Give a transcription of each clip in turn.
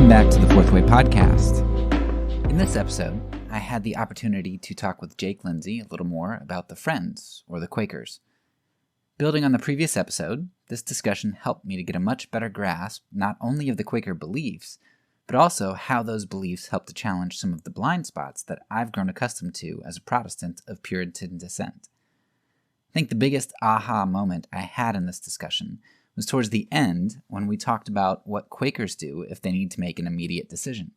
Welcome back to the Fourth Way Podcast. In this episode, I had the opportunity to talk with Jake Linzy a little more about the Friends, or the Quakers. Building on the previous episode, this discussion helped me to get a much better grasp not only of the Quaker beliefs, but also how those beliefs help to challenge some of the blind spots that I've grown accustomed to as a Protestant of Puritan descent. I think the biggest aha moment I had in this discussion was towards the end when we talked about what Quakers do if they need to make an immediate decision.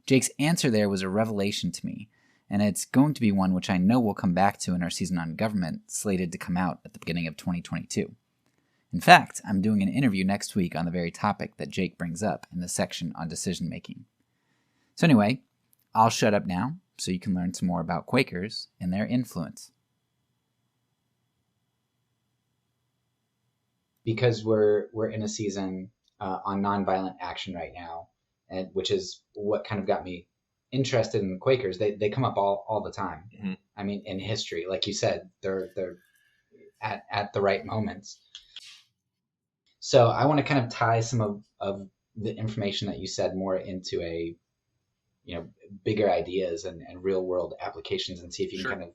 Jake's answer there was a revelation to me, and it's going to be one which I know we'll come back to in our season on government, slated to come out at the beginning of 2022. In fact, I'm doing an interview next week on the very topic that Jake brings up in the section on decision making. So anyway, I'll shut up now so you can learn some more about Quakers and their influence. Because we're in a season on nonviolent action right now, and which is what kind of got me interested in the Quakers. They come up all the time. Mm-hmm. I mean, in history, like you said, they're at the right moments. So I want to kind of tie some of the information that you said more into a, bigger ideas and real world applications, and see if you can kind of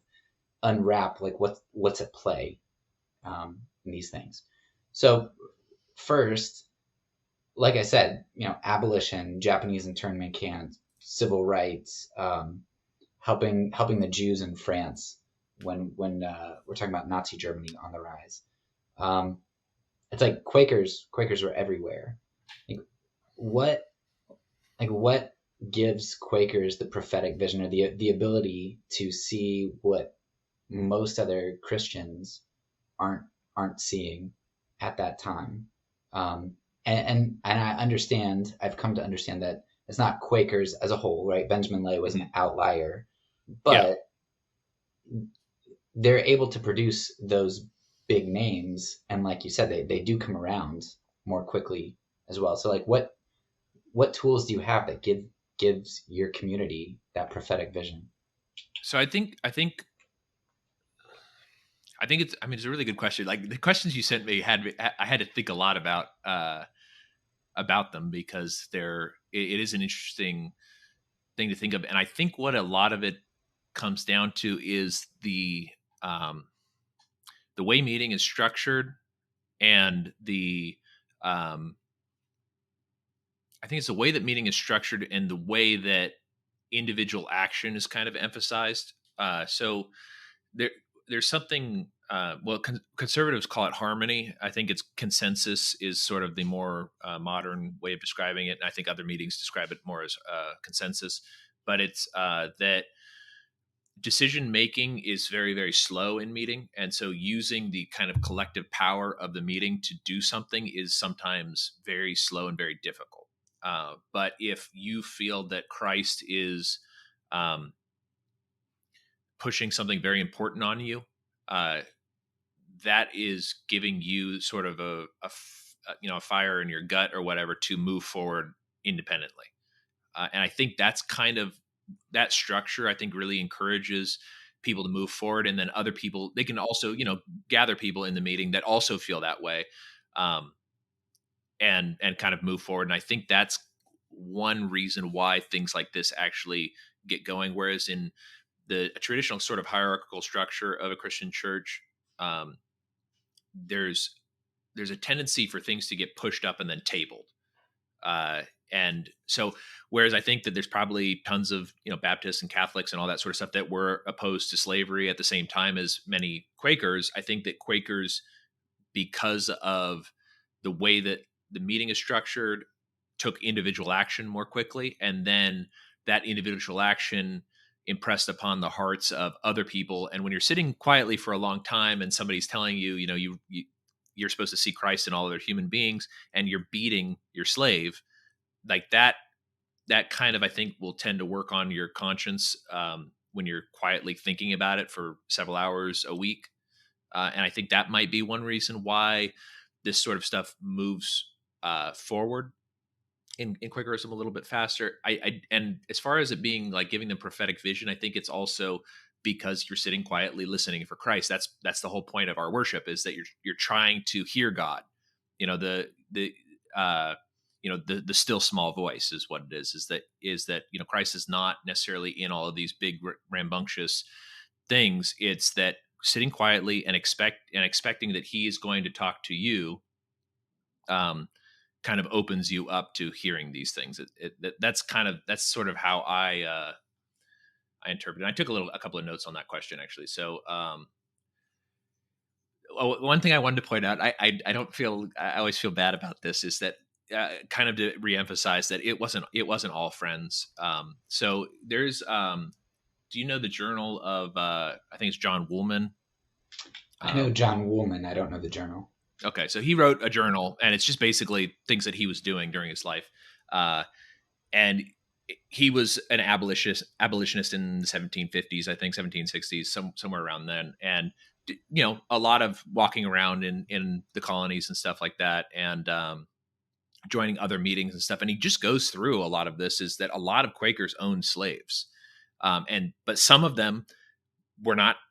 unwrap like what's at play in these things. So first, like I said, abolition, Japanese internment camps, civil rights, helping the Jews in France when we're talking about Nazi Germany on the rise. It's like Quakers were everywhere. What gives Quakers the prophetic vision, or the ability to see what most other Christians aren't seeing at that time? And I understand, I've come to understand that it's not Quakers as a whole, right? Benjamin Lay was an outlier, but they're able to produce those big names. And like you said, they do come around more quickly as well. So like what tools do you have that gives your community that prophetic vision? So I think it's a really good question. Like the questions you sent me I had to think a lot about them, because it is an interesting thing to think of. And I think what a lot of it comes down to is the way meeting is structured, and I think it's the way that meeting is structured and the way that individual action is kind of emphasized. So there's something, conservatives call it harmony. I think it's consensus is sort of the more modern way of describing it. And I think other meetings describe it more as consensus, but it's that decision making is very, very slow in meeting. And so using the kind of collective power of the meeting to do something is sometimes very slow and very difficult. But if you feel that Christ is pushing something very important on you, that is giving you sort of a fire in your gut or whatever to move forward independently. And I think that's kind of that structure, I think, really encourages people to move forward. And then other people, they can also, gather people in the meeting that also feel that way, and kind of move forward. And I think that's one reason why things like this actually get going. Whereas in the traditional sort of hierarchical structure of a Christian church, there's a tendency for things to get pushed up and then tabled. And so, whereas I think that there's probably tons of, Baptists and Catholics and all that sort of stuff that were opposed to slavery at the same time as many Quakers, I think that Quakers, because of the way that the meeting is structured, took individual action more quickly. And then that individual action impressed upon the hearts of other people. And when you're sitting quietly for a long time and somebody's telling you, you're supposed to see Christ in all other human beings, and you're beating your slave, like that kind of, I think, will tend to work on your conscience when you're quietly thinking about it for several hours a week. And I think that might be one reason why this sort of stuff moves forward in Quakerism a little bit faster. And as far as it being like giving them prophetic vision, I think it's also because you're sitting quietly listening for Christ. That's the whole point of our worship, is that you're trying to hear God. the still small voice is what it is that Christ is not necessarily in all of these big rambunctious things. It's that sitting quietly and expecting that he is going to talk to you kind of opens you up to hearing these things. That's sort of how I interpret it. I took a couple of notes on that question, actually. So one thing I wanted to point out, I always feel bad about this, is that kind of to reemphasize that it wasn't all friends. So there's do you know the journal of I think it's John Woolman? I know John Woolman. I don't know the journal. Okay, so he wrote a journal, and it's just basically things that he was doing during his life. And he was an abolitionist in the 1750s, I think 1760s, somewhere around then. And a lot of walking around in the colonies and stuff like that, and joining other meetings and stuff. And he just goes through a lot of this, is that a lot of Quakers owned slaves, but some of them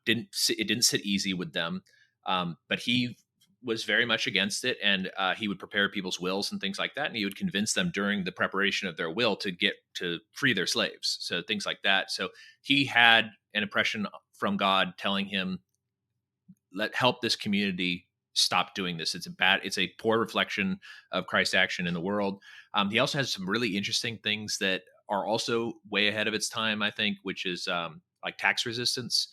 didn't sit easy with them. But he was very much against it, and he would prepare people's wills and things like that, and he would convince them during the preparation of their will to free their slaves, so things like that. So he had an impression from God telling him, help this community stop doing this. It's a poor reflection of Christ's action in the world. He also has some really interesting things that are also way ahead of its time, I think, which is like tax resistance,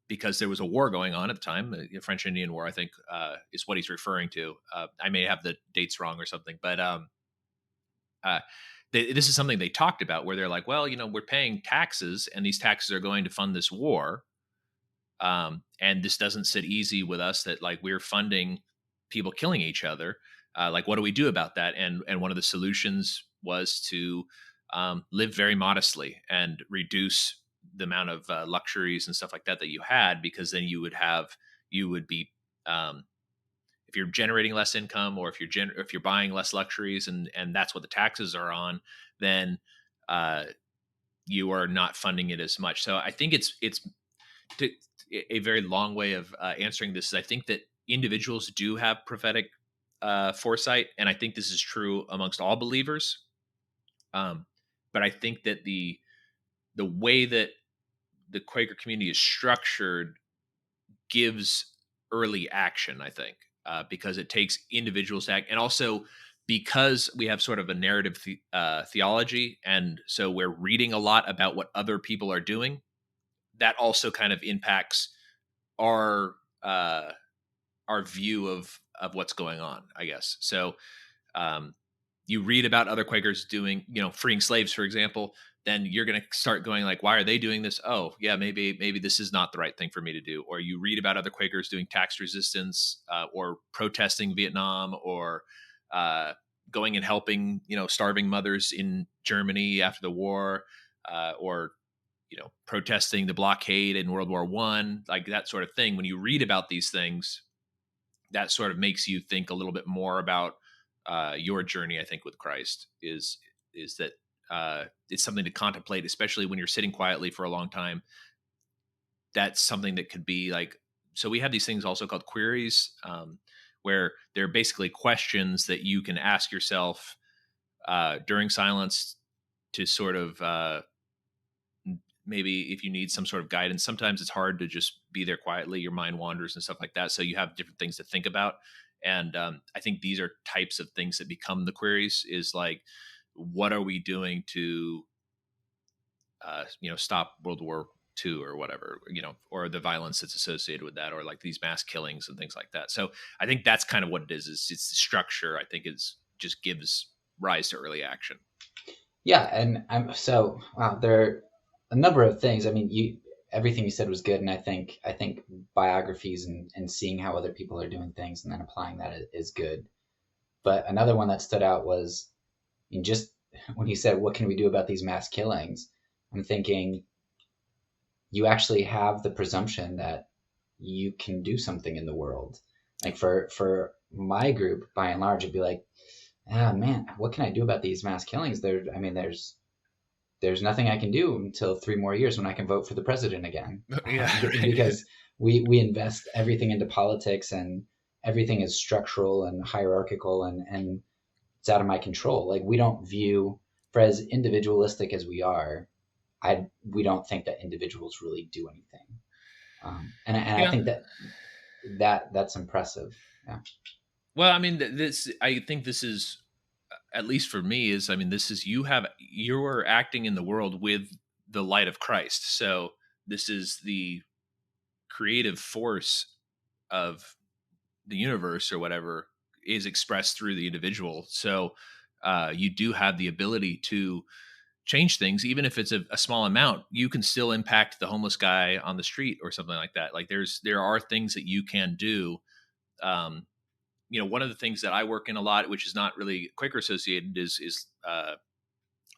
because there was a war going on at the time, the French-Indian War, I think, is what he's referring to. I may have the dates wrong or something, but this is something they talked about, where they're like, well, we're paying taxes, and these taxes are going to fund this war. And this doesn't sit easy with us, that like we're funding people killing each other. Like, what do we do about that? And one of the solutions was to live very modestly and reduce the amount of luxuries and stuff like that you had, because then you would be if you're generating less income, or if you're buying less luxuries, and that's what the taxes are on, then you are not funding it as much. So I think it's a very long way of answering this. Is I think that individuals do have prophetic foresight, and I think this is true amongst all believers. But I think that the way that the Quaker community is structured gives early action, I think, because it takes individuals to act, and also because we have sort of a narrative theology, and so we're reading a lot about what other people are doing. That also kind of impacts our view of what's going on, I guess. So you read about other Quakers doing, freeing slaves, for example, then you're going to start going like, why are they doing this? Oh, yeah, maybe this is not the right thing for me to do. Or you read about other Quakers doing tax resistance, or protesting Vietnam, or going and helping, starving mothers in Germany after the war, or protesting the blockade in World War I, like that sort of thing. When you read about these things, that sort of makes you think a little bit more about your journey, I think, with Christ, is that it's something to contemplate, especially when you're sitting quietly for a long time. That's something that could be like, so we have these things also called queries, where they're basically questions that you can ask yourself during silence, to sort of maybe if you need some sort of guidance. Sometimes it's hard to just be there quietly, your mind wanders and stuff like that, so you have different things to think about. And I think these are types of things that become the queries, is like, what are we doing to stop World War II, or whatever, or the violence that's associated with that, or like these mass killings and things like that. So I think that's kind of what it is it's the structure, I think, is just gives rise to early action. Yeah, and there are a number of things. I mean, everything you said was good, and I think biographies and seeing how other people are doing things and then applying that is good. But another one that stood out was, just when you said, what can we do about these mass killings? I'm thinking, you actually have the presumption that you can do something in the world. Like for my group, by and large, it'd be like, man, what can I do about these mass killings? There's nothing I can do until 3 more years when I can vote for the president again. Yeah, right. Because we invest everything into politics, and everything is structural and hierarchical, and it's out of my control. Like, we don't view, for as individualistic as we are, we don't think that individuals really do anything. And I Yeah. think that's impressive. Yeah. Well, I mean, I think this is, at least for me, is, I mean, this is, you're acting in the world with the light of Christ. So this is the creative force of the universe or whatever is expressed through the individual. So you do have the ability to change things, even if it's a small amount. You can still impact the homeless guy on the street or something like that. Like, there are things that you can do. Um, one of the things that I work in a lot, which is not really Quaker associated, is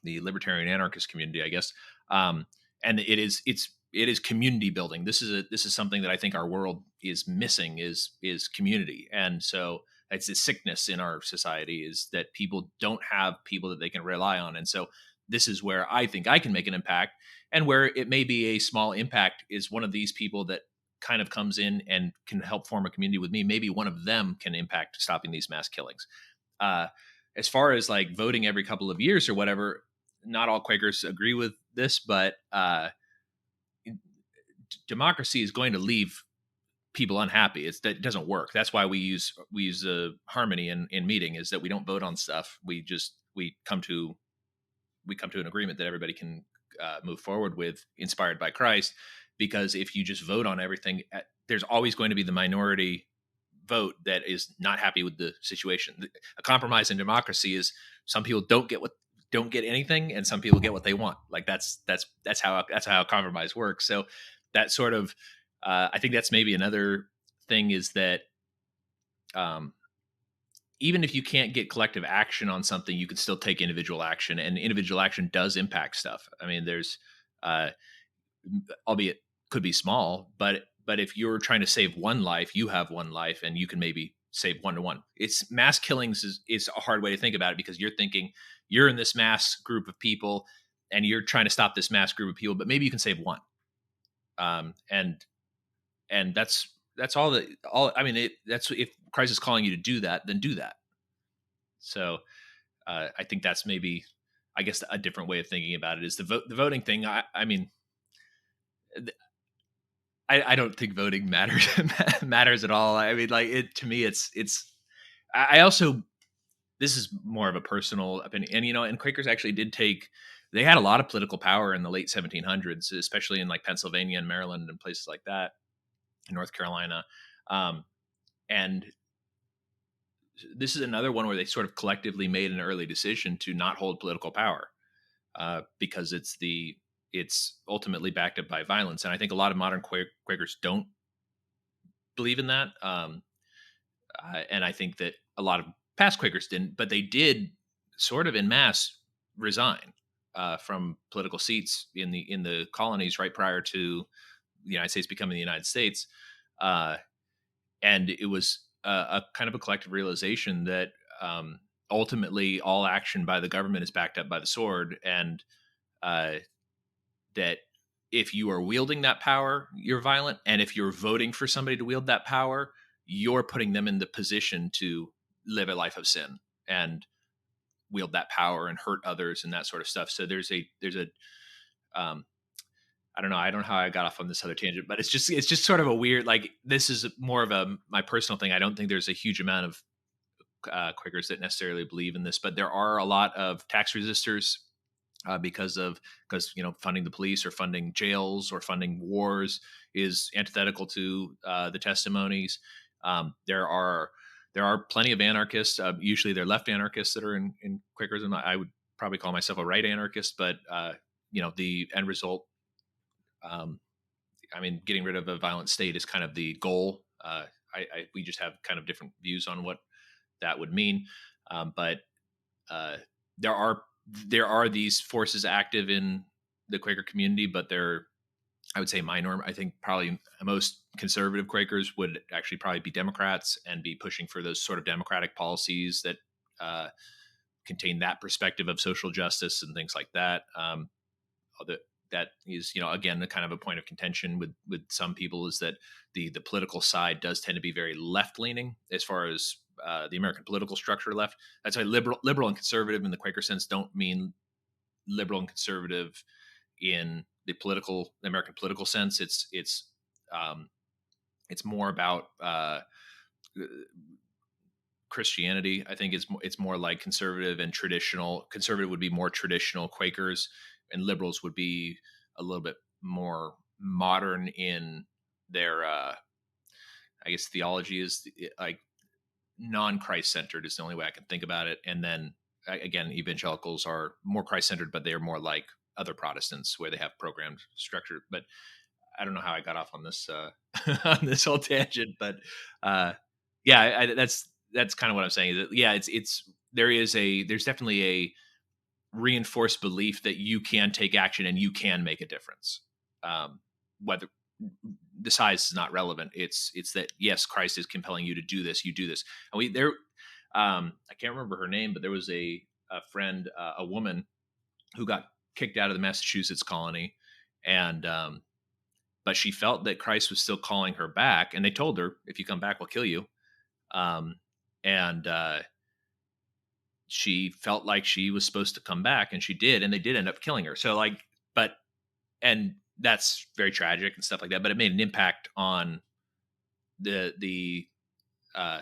the libertarian anarchist community, I guess. And it is community building. This is something that I think our world is missing, is community. And so it's a sickness in our society, is that people don't have people that they can rely on. And so this is where I think I can make an impact, and where it may be a small impact is one of these people that kind of comes in and can help form a community with me. Maybe one of them can impact stopping these mass killings. Uh, as far as like voting every couple of years or whatever, not all Quakers agree with this, but democracy is going to leave people unhappy. That doesn't work. That's why we use harmony in meeting, is that we don't vote on stuff. We come to an agreement that everybody can move forward with, inspired by Christ. Because if you just vote on everything, there's always going to be the minority vote that is not happy with the situation. A compromise in democracy is some people don't get anything, and some people get what they want. Like, that's how a compromise works. So that sort of, I think that's maybe another thing, is that even if you can't get collective action on something, you can still take individual action, and individual action does impact stuff. I mean, there's, albeit could be small, but if you're trying to save one life, you have one life, and you can maybe save 1 to 1. It's mass killings is a hard way to think about it, because you're thinking you're in this mass group of people and you're trying to stop this mass group of people, but maybe you can save one. And that's all I mean, that's, if Christ is calling you to do that, then do that. So I think that's maybe, I guess, a different way of thinking about it, is the voting thing. I mean, I don't think voting matters at all. I mean, like, to me, it's. I also, this is more of a personal opinion, and Quakers actually they had a lot of political power in the late 1700s, especially in like Pennsylvania and Maryland and places like that, in North Carolina, and this is another one where they sort of collectively made an early decision to not hold political power, because it's ultimately backed up by violence. And I think a lot of modern Quakers don't believe in that. And I think that a lot of past Quakers didn't, but they did sort of en masse resign from political seats in the colonies right prior to the United States becoming the United States. And it was a kind of a collective realization that ultimately all action by the government is backed up by the sword, and that if you are wielding that power, you're violent. And if you're voting for somebody to wield that power, you're putting them in the position to live a life of sin and wield that power and hurt others and that sort of stuff. So there's a I don't know. I don't know how I got off on this other tangent, but it's just sort of a weird, like, this is more of my personal thing. I don't think there's a huge amount of Quakers that necessarily believe in this, but there are a lot of tax resistors because funding the police or funding jails or funding wars is antithetical to the testimonies. There are plenty of anarchists. Usually they're left anarchists that are in Quakerism. I would probably call myself a right anarchist, but the end result, I mean, getting rid of a violent state is kind of the goal. We just have kind of different views on what that would mean. But there are these forces active in the Quaker community, but they're, I would say, minor. I think probably most conservative Quakers would actually probably be Democrats and be pushing for those sort of democratic policies that contain that perspective of social justice and things like that. That is, again, a kind of a point of contention with some people, is that the political side does tend to be very left leaning as far as the American political structure left. That's why liberal and conservative in the Quaker sense don't mean liberal and conservative in the American political sense. It's more about Christianity. I think it's more like conservative and traditional. Conservative would be more traditional Quakers, and liberals would be a little bit more modern in their I guess theology is like non-Christ centered is the only way I can think about it. And then again, evangelicals are more Christ centered, but they are more like other Protestants where they have programmed structure. But I don't know how I got off on this on this whole tangent, but yeah, that's kind of what I'm saying. Is that, yeah, there's definitely a reinforced belief that you can take action and you can make a difference. Whether the size is not relevant, it's that yes, Christ is compelling you to do this. You do this, and I can't remember her name, but there was a friend, a woman who got kicked out of the Massachusetts colony, and but she felt that Christ was still calling her back, and they told her, "If you come back, we'll kill you." And she felt like she was supposed to come back, and she did, and they did end up killing her. So like, and that's very tragic and stuff like that. But it made an impact on the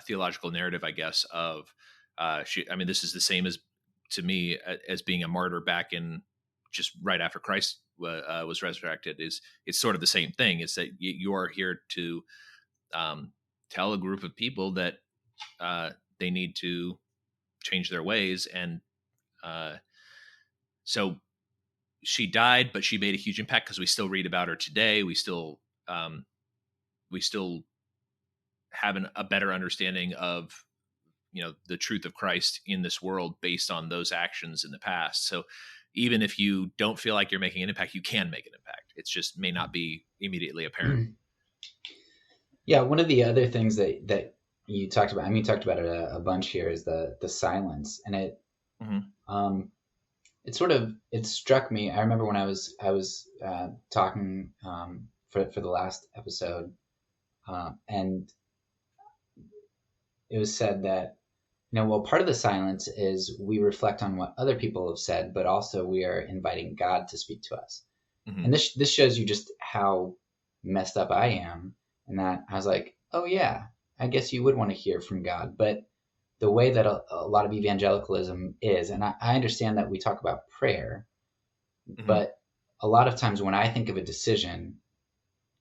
theological narrative, I guess, of she. I mean, this is the same as to me as being a martyr back in just right after Christ was resurrected. It's sort of the same thing. It's that you are here to tell a group of people that they need to change their ways, and so she died, but she made a huge impact because we still read about her today. We still have a better understanding of the truth of Christ in this world based on those actions in the past. So even if you don't feel like you're making an impact, you can make an impact. It just may not be immediately apparent. Yeah, one of the other things that you talked about, I mean, you talked about it a bunch here, is the silence, and it it struck me. I remember when I was talking for the last episode, and it was said that well, part of the silence is we reflect on what other people have said, but also we are inviting God to speak to us. Mm-hmm. And this shows you just how messed up I am, and that I was like, oh yeah, I guess you would want to hear from God. But the way that a lot of evangelicalism is, and I understand that we talk about prayer, mm-hmm. but a lot of times when I think of a decision,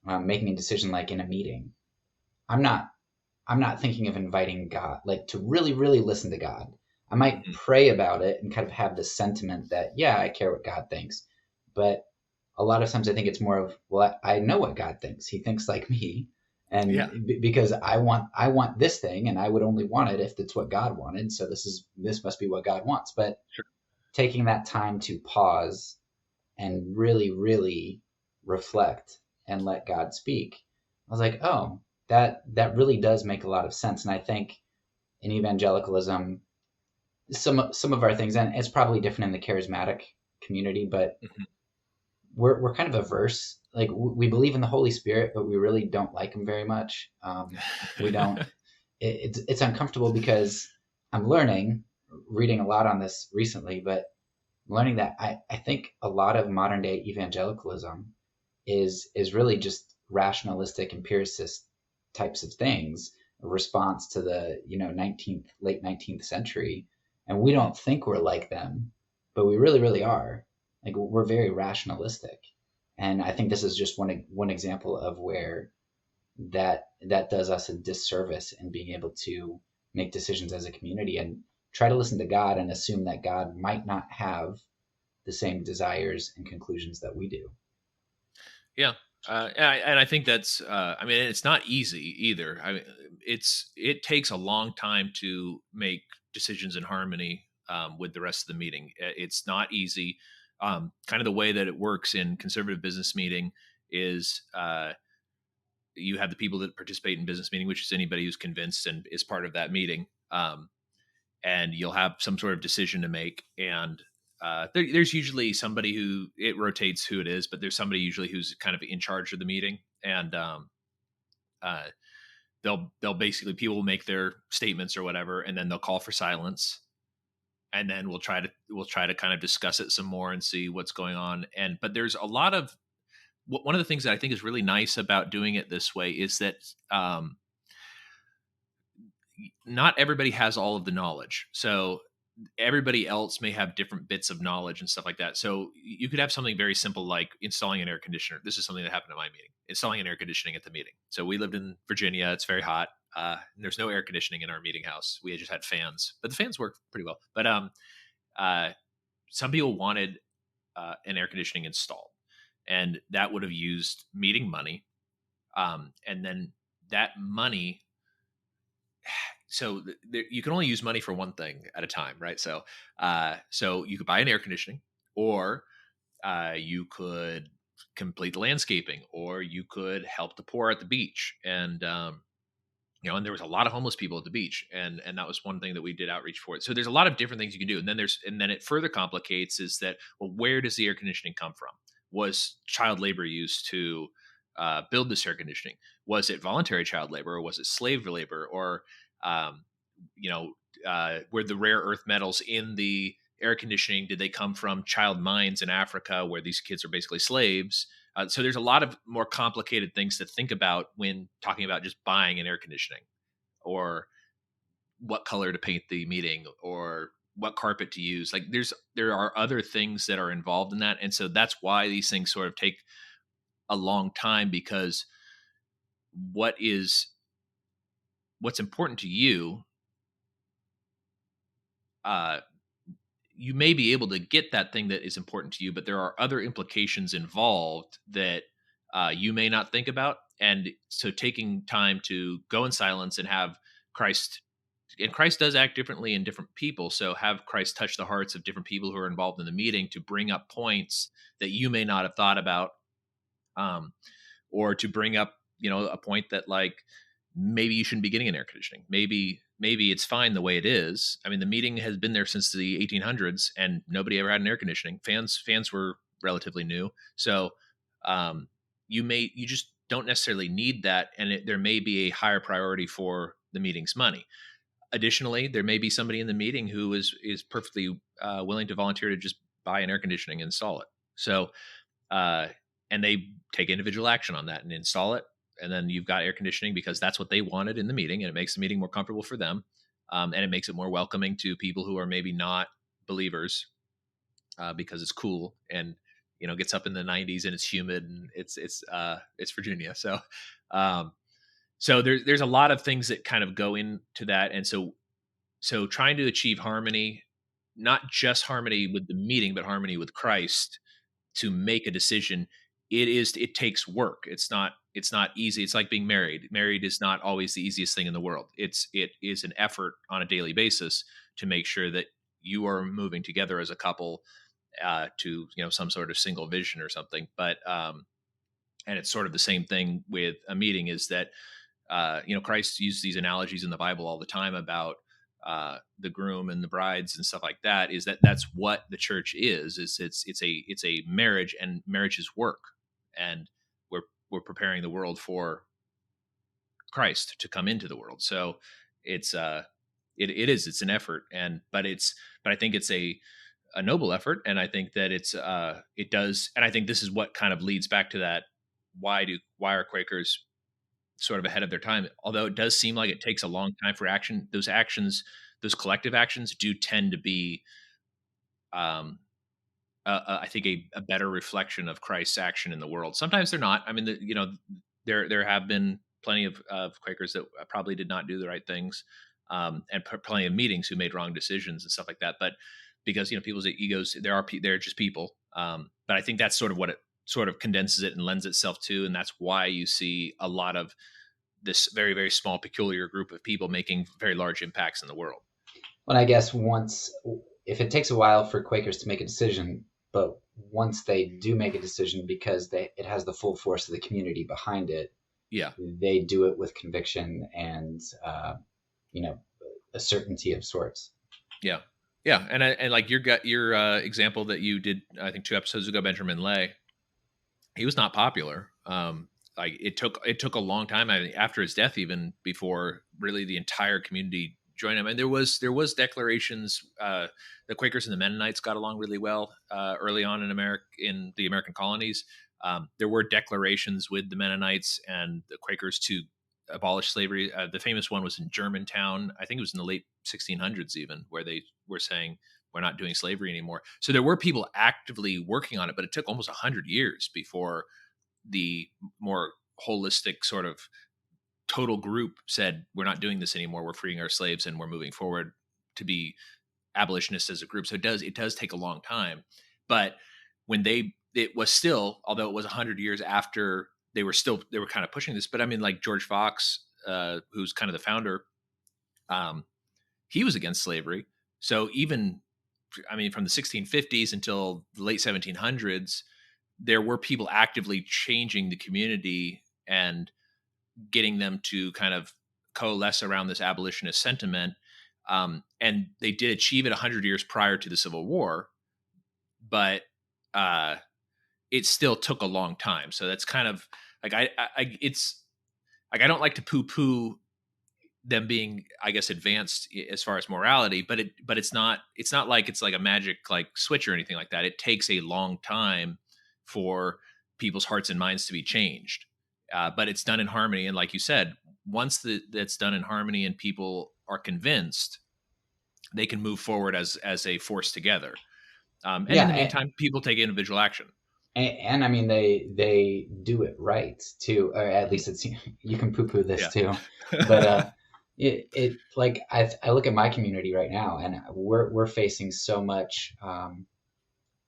making a decision like in a meeting, I'm not thinking of inviting God, like to really, really listen to God. I might mm-hmm. pray about it and kind of have this sentiment that, yeah, I care what God thinks. But a lot of times I think it's more of, well, I know what God thinks. He thinks like me. And yeah. Because I want this thing, and I would only want it if it's what God wanted. So this must be what God wants. But sure. Taking that time to pause and really, really reflect and let God speak, I was like, oh, that really does make a lot of sense. And I think in evangelicalism, some of our things, and it's probably different in the charismatic community, but mm-hmm. we're kind of averse. Like we believe in the Holy Spirit, but we really don't like him very much. We don't. It's uncomfortable because I'm reading a lot on this recently, but learning that I think a lot of modern day evangelicalism is really just rationalistic, empiricist types of things, a response to the late 19th century, and we don't think we're like them, but we really, really are. Like we're very rationalistic, and I think this is just one example of where that does us a disservice in being able to make decisions as a community and try to listen to God and assume that God might not have the same desires and conclusions that we do. Yeah. And I think that's, I mean, it's not easy either. I mean, it takes a long time to make decisions in harmony with the rest of the meeting. It's not easy. Kind of the way that it works in conservative business meeting is you have the people that participate in business meeting, which is anybody who's convinced and is part of that meeting. And you'll have some sort of decision to make. And there's usually somebody who it rotates who it is, but there's somebody usually who's kind of in charge of the meeting. And they'll basically, people will make their statements or whatever, and then they'll call for silence, and then we'll try to kind of discuss it some more and see what's going on. But there's a lot of, one of the things that I think is really nice about doing it this way is that not everybody has all of the knowledge. So everybody else may have different bits of knowledge and stuff like that. So you could have something very simple like installing an air conditioner. This is something that happened at my meeting, installing an air conditioning at the meeting. So we lived in Virginia. It's very hot. And there's no air conditioning in our meeting house. We just had fans, but the fans worked pretty well. But some people wanted an air conditioning installed, and that would have used meeting money. And then that money, so you can only use money for one thing at a time, right? So you could buy an air conditioning, or you could complete the landscaping, or you could help the poor at the beach. And and there was a lot of homeless people at the beach, and that was one thing that we did outreach for. So there's a lot of different things you can do. And then it further complicates is that, well, where does the air conditioning come from? Was child labor used to build this air conditioning? Was it voluntary child labor, or was it slave labor, or um, were the rare earth metals in the air conditioning, did they come from child mines in Africa where these kids are basically slaves? So there's a lot of more complicated things to think about when talking about just buying an air conditioning, or what color to paint the meeting, or what carpet to use. Like there are other things that are involved in that. And so that's why these things sort of take a long time, because what's important to you, you may be able to get that thing that is important to you, but there are other implications involved that you may not think about. And so taking time to go in silence and have Christ, and Christ does act differently in different people. So have Christ touch the hearts of different people who are involved in the meeting to bring up points that you may not have thought about, or to bring up, a point that, like, maybe you shouldn't be getting an air conditioning. Maybe it's fine the way it is. I mean, the meeting has been there since the 1800s, and nobody ever had an air conditioning. Fans were relatively new. So you just don't necessarily need that, and there may be a higher priority for the meeting's money. Additionally, there may be somebody in the meeting who is perfectly willing to volunteer to just buy an air conditioning and install it. So and they take individual action on that and install it. And then you've got air conditioning because that's what they wanted in the meeting, and it makes the meeting more comfortable for them. And it makes it more welcoming to people who are maybe not believers, because it's cool, and gets up in the 90s and it's humid, and it's Virginia. So there's a lot of things that kind of go into that. And so trying to achieve harmony, not just harmony with the meeting, but harmony with Christ, to make a decision, it takes work. It's not easy. It's like being married. Married is not always the easiest thing in the world. It is an effort on a daily basis to make sure that you are moving together as a couple to some sort of single vision or something. But and it's sort of the same thing with a meeting, is that Christ used these analogies in the Bible all the time about the groom and the brides and stuff like that. That's what the church is it's a marriage, and marriage is work, and we're preparing the world for Christ to come into the world. So it's it's an effort, but I think it's a noble effort, and I think that it does, and I think this is what kind of leads back to that, why are Quakers sort of ahead of their time? Although it does seem like it takes a long time for action, those collective actions do tend to be I think a better reflection of Christ's action in the world. Sometimes they're not. I mean, there have been plenty of Quakers that probably did not do the right things, and plenty of meetings who made wrong decisions and stuff like that. But because people's egos, they're just people. But I think that's sort of what it sort of condenses it and lends itself to, and that's why you see a lot of this very, very small, peculiar group of people making very large impacts in the world. Well, I guess if it takes a while for Quakers to make a decision, but once they do make a decision, because it has the full force of the community behind it, yeah, they do it with conviction and a certainty of sorts. Yeah, yeah, and like your example that you did, I think 2 episodes ago, Benjamin Lay, he was not popular. like it took a long time, I mean, after his death, even before really the entire community joined him. And there was declarations. The Quakers and the Mennonites got along really well early on in the American colonies. There were declarations with the Mennonites and the Quakers to abolish slavery. The famous one was in Germantown. I think it was in the late 1600s, even, where they were saying we're not doing slavery anymore. So there were people actively working on it, but it took almost 100 years before the more holistic sort of total group said, we're not doing this anymore. We're freeing our slaves and we're moving forward to be abolitionists as a group. So it does take a long time. But when it was still, although it was 100 years after, they were kind of pushing this. But I mean, like George Fox, who's kind of the founder, he was against slavery. So even, I mean, from the 1650s until the late 1700s, there were people actively changing the community and getting them to kind of coalesce around this abolitionist sentiment. And they did achieve it 100 years prior to the Civil War, but it still took a long time. So that's kind of like, it's like, I don't like to poo poo them being, I guess, advanced as far as morality, but it's not like it's like a magic like switch or anything like that. It takes a long time for people's hearts and minds to be changed, but it's done in harmony. And like you said, once that's done in harmony and people are convinced, they can move forward as a force together. And Yeah, in the meantime, people take individual action. and I mean they do it right too, or at least it's you can poo poo this too, but it like I look at my community right now, and we're facing so much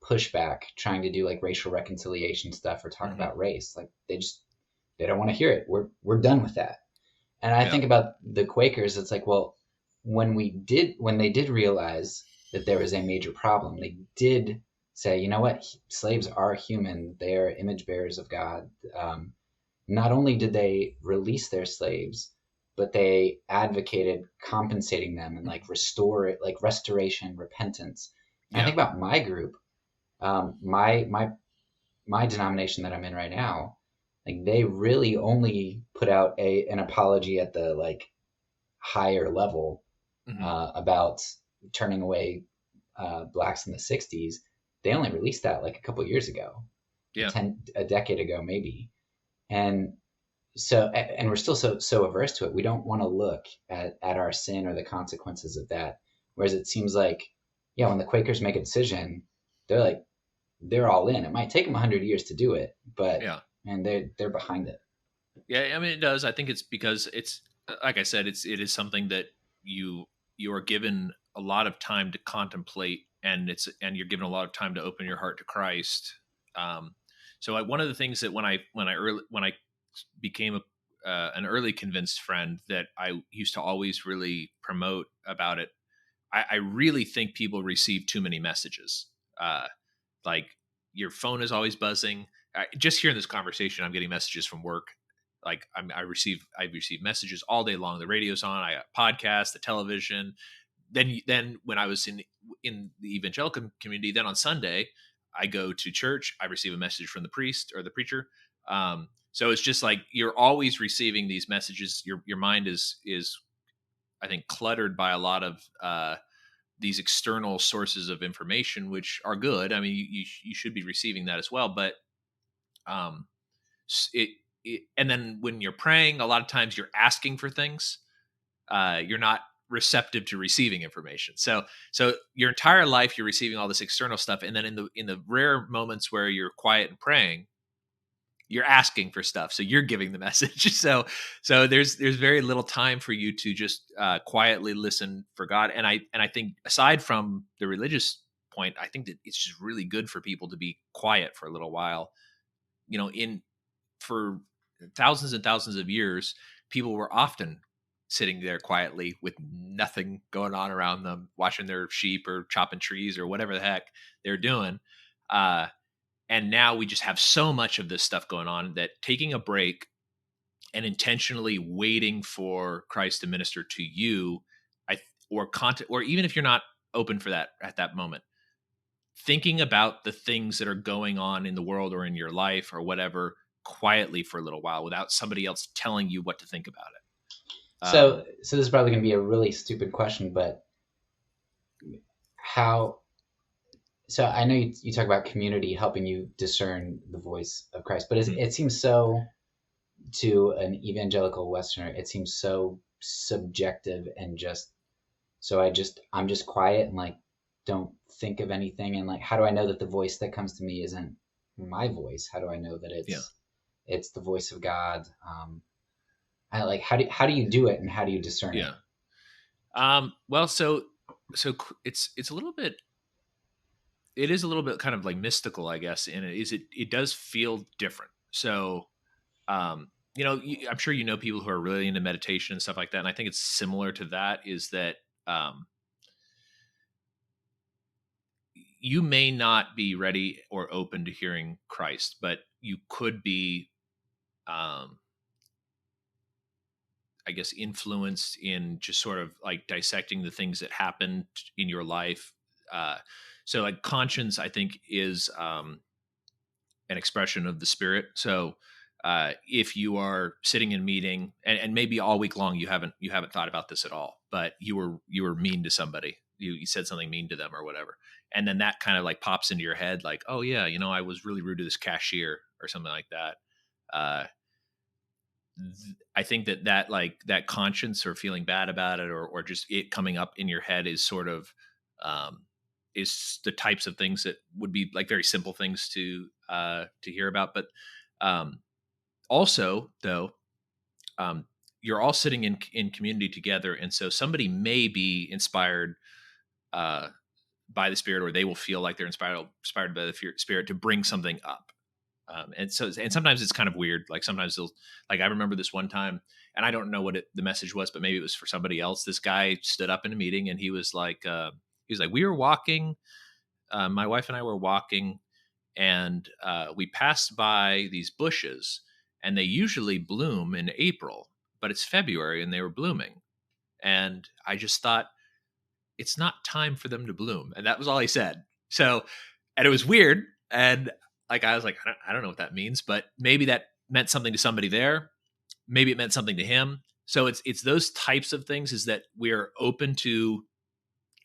pushback trying to do like racial reconciliation stuff or talk about race. Like they don't want to hear it. We're done with that. And I think about the Quakers. It's like, well, when they did realize that there was a major problem, they did say, you know what, slaves are human. They are image bearers of God. Not only did they release their slaves, but they advocated compensating them and like restoration, repentance. And I think about my group, my denomination that I'm in right now. Like they really only put out an apology at the like higher level about turning away blacks in the 60s. They only released that like a couple years ago, a decade ago maybe. And we're still so averse to it. We don't want to look at our sin or the consequences of that. Whereas it seems like, when the Quakers make a decision, they're all in. It might take them 100 years to do it, but and they're behind it. Yeah, I mean it does. I think it's because it's, like I said, it is something that you are given a lot of time to contemplate, and you're given a lot of time to open your heart to Christ. So one of the things that when I became an early convinced friend, that I used to always really promote about it, I really think people receive too many messages. Like your phone is always buzzing. Just hearing this conversation, I'm getting messages from work. Like I receive messages all day long. The radio's on. I got podcasts, the television. Then when I was in the evangelical community, then on Sunday I go to church. I receive a message from the priest or the preacher. So it's just like you're always receiving these messages. Your mind is I think cluttered by a lot of these external sources of information, which are good. I mean, you should be receiving that as well. But and then when you're praying, a lot of times you're asking for things. You're not receptive to receiving information. So your entire life you're receiving all this external stuff, and then in the rare moments where you're quiet and praying, you're asking for stuff. So you're giving the message. So there's very little time for you to just quietly listen for God. And I think aside from the religious point, I think that it's just really good for people to be quiet for a little while. For thousands and thousands of years, people were often sitting there quietly with nothing going on around them, watching their sheep or chopping trees or whatever the heck they're doing. And now we just have so much of this stuff going on that taking a break and intentionally waiting for Christ to minister to you, or even if you're not open for that at that moment, thinking about the things that are going on in the world or in your life or whatever quietly for a little while without somebody else telling you what to think about it. So this is probably going to be a really stupid question, but how? So I know you talk about community helping you discern the voice of Christ, but it seems so, to an evangelical Westerner, it seems so subjective and just, so I'm just quiet and like don't think of anything, and like how do I know that the voice that comes to me isn't my voice? How do I know that it's the voice of God? I like how do you do it, and how do you discern it? Well, so it's a little bit, it is a little bit kind of like mystical, I guess, and it does feel different. So, I'm sure people who are really into meditation and stuff like that, and I think it's similar to that. Is that you may not be ready or open to hearing Christ, but you could be, I guess, influenced in just sort of like dissecting the things that happened in your life. So like conscience, I think, is an expression of the Spirit. So if you are sitting in a meeting and maybe all week long you haven't thought about this at all, but you were mean to somebody, you said something mean to them or whatever, and then that kind of like pops into your head, like, oh yeah, I was really rude to this cashier or something like that. I think that like that conscience or feeling bad about it, or just it coming up in your head is sort of is the types of things that would be like very simple things to hear about. But also though, you're all sitting in community together, and so somebody may be inspired by the Spirit, or they will feel like they're inspired by the Spirit to bring something up. And sometimes it's kind of weird. Like sometimes they'll, like I remember this one time, and I don't know what the message was, but maybe it was for somebody else. This guy stood up in a meeting and he was like, we were walking, my wife and I were walking, and we passed by these bushes, and they usually bloom in April, but it's February and they were blooming. And I just thought, it's not time for them to bloom. And that was all he said. So, and it was weird. And like, I was like, I don't know what that means, but maybe that meant something to somebody there. Maybe it meant something to him. So it's those types of things, is that we're open to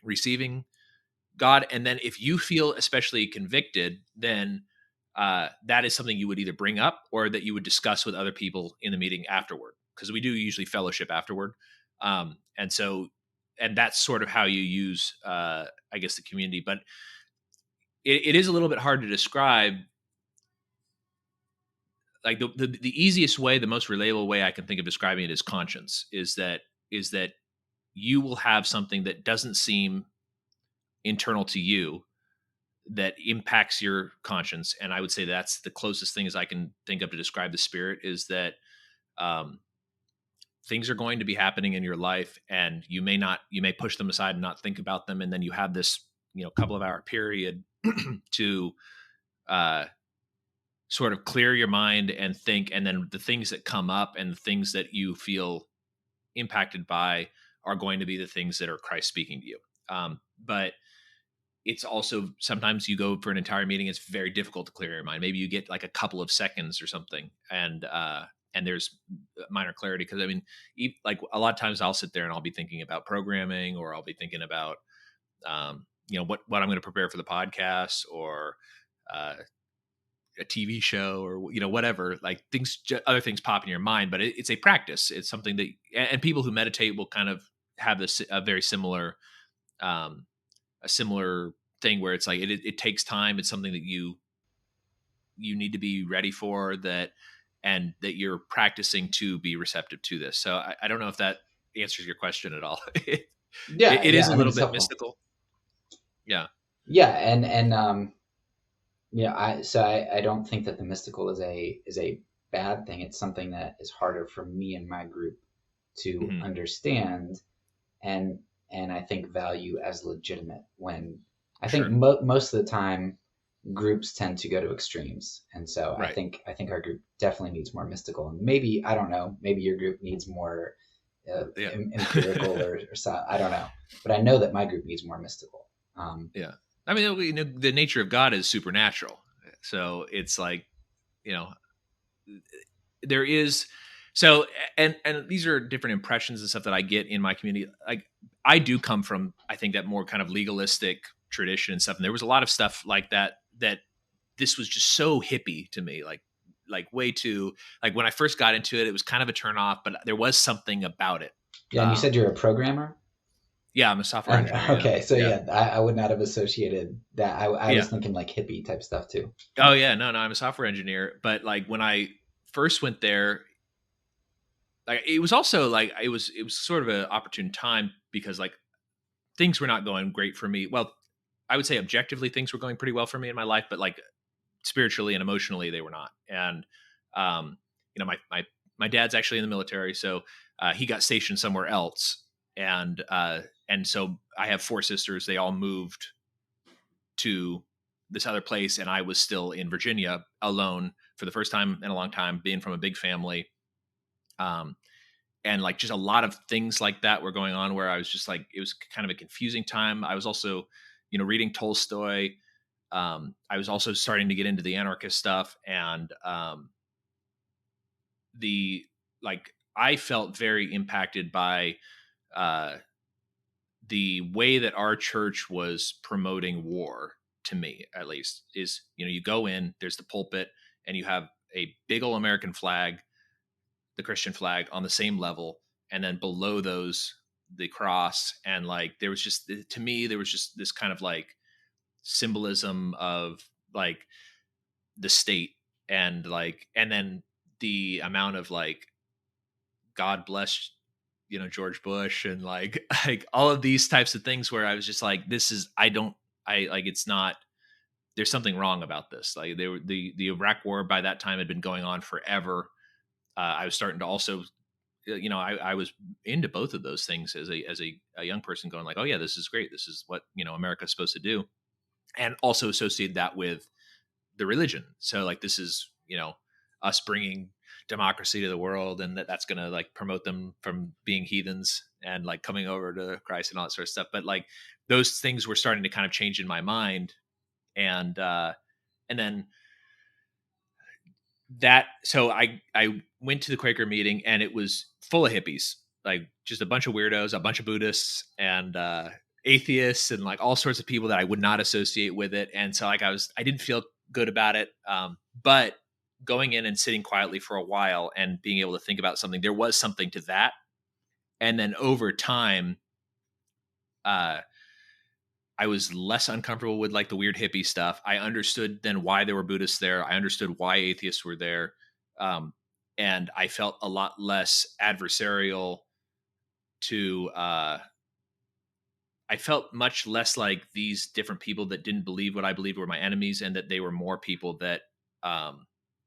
receiving God. And then if you feel especially convicted, then that is something you would either bring up or that you would discuss with other people in the meeting afterward, because we do usually fellowship afterward. And that's sort of how you use, I guess, the community. But it is a little bit hard to describe. Like the easiest way, the most relatable way I can think of describing it is conscience, is that you will have something that doesn't seem internal to you that impacts your conscience. And I would say that's the closest thing as I can think of to describe the Spirit, is that things are going to be happening in your life, and you may push them aside and not think about them. And then you have this, couple of hour period to sort of clear your mind and think. And then the things that come up and the things that you feel impacted by are going to be the things that are Christ speaking to you. But it's also, sometimes you go for an entire meeting, it's very difficult to clear your mind. Maybe you get like a couple of seconds or something, and there's minor clarity. Because I mean, like a lot of times I'll sit there and I'll be thinking about programming, or I'll be thinking about what I'm going to prepare for the podcast, or a TV show, or whatever. Like other things pop in your mind, but it's a practice. It's something that, and people who meditate will kind of have a very similar a similar thing, where it's like it takes time. It's something that you need to be ready for, that, and that you're practicing to be receptive to this. So I don't know if that answers your question at all. It is a little bit helpful. Mystical. Yeah. Yeah. And I don't think that the mystical is a bad thing. It's something that is harder for me and my group to understand, and I think value as legitimate, when I think most of the time groups tend to go to extremes. And so right. I think our group definitely needs more mystical, and maybe, I don't know, maybe your group needs more empirical or I don't know, but I know that my group needs more mystical. Yeah. I mean, the nature of God is supernatural. So it's like, there is so and these are different impressions and stuff that I get in my community. Like I do come from, I think, that more kind of legalistic tradition and stuff, and there was a lot of stuff like that this was just so hippie to me, like way too, like when I first got into it, it was kind of a turn off, but there was something about it. Yeah, and you said you're a programmer? Yeah, I'm a software engineer. Okay, so yeah, I would not have associated that. I yeah. was thinking like hippie type stuff too. Oh yeah, no, I'm a software engineer. But like when I first went there, like it was also like it was sort of an opportune time because like things were not going great for me. Well, I would say objectively things were going pretty well for me in my life, but like spiritually and emotionally they were not. And you know, my dad's actually in the military, so he got stationed somewhere else, and so I have 4 sisters. They all moved to this other place, and I was still in Virginia alone for the first time in a long time, being from a big family. And like just a lot of things like that were going on where I was just like, it was kind of a confusing time. I was also, you know, reading Tolstoy. I was also starting to get into the anarchist stuff, and I felt very impacted by the way that our church was promoting war. To me, at least, is, you know, you go in, there's the pulpit, and you have a big old American flag, the Christian flag, on the same level, and then below those the cross. And like there was just, to me, there was just this kind of like symbolism of like the state, and like, and then the amount of like God bless, you know, George Bush, and like like all of these types of things where I was just like, this is, I like, it's not, there's something wrong about this. Like they were, the Iraq war by that time had been going on forever. I was starting to also, you know, I was into both of those things as a young person, going like, oh yeah, this is great. This is what, you know, America's supposed to do. And also associated that with the religion. So like, this is, you know, us bringing democracy to the world, and that's going to like promote them from being heathens and like coming over to Christ and all that sort of stuff. But like those things were starting to kind of change in my mind. And then so I went to the Quaker meeting, and it was full of hippies, like just a bunch of weirdos, a bunch of Buddhists, and atheists, and like all sorts of people that I would not associate with it. And so like I didn't feel good about it. But going in and sitting quietly for a while and being able to think about something, there was something to that. And then over time, I was less uncomfortable with like the weird hippie stuff. I understood then why there were Buddhists there. I understood why atheists were there. And I felt a lot less adversarial to, I felt much less like these different people that didn't believe what I believed were my enemies, and that they were more people that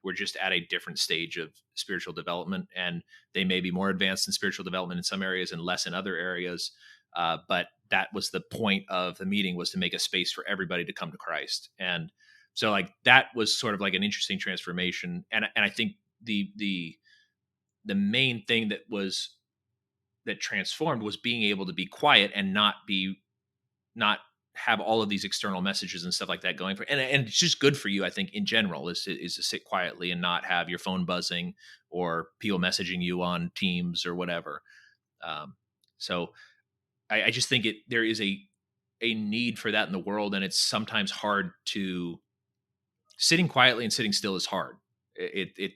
were just at a different stage of spiritual development. And they may be more advanced in spiritual development in some areas and less in other areas. But that was the point of the meeting, was to make a space for everybody to come to Christ. And so like that was sort of like an interesting transformation. And I think the main thing that transformed was being able to be quiet and not have all of these external messages and stuff like that going for, and it's just good for you, I think, in general, is to sit quietly and not have your phone buzzing or people messaging you on Teams or whatever. So I just think there is a need for that in the world, and it's sometimes hard to, sitting quietly and sitting still is hard. It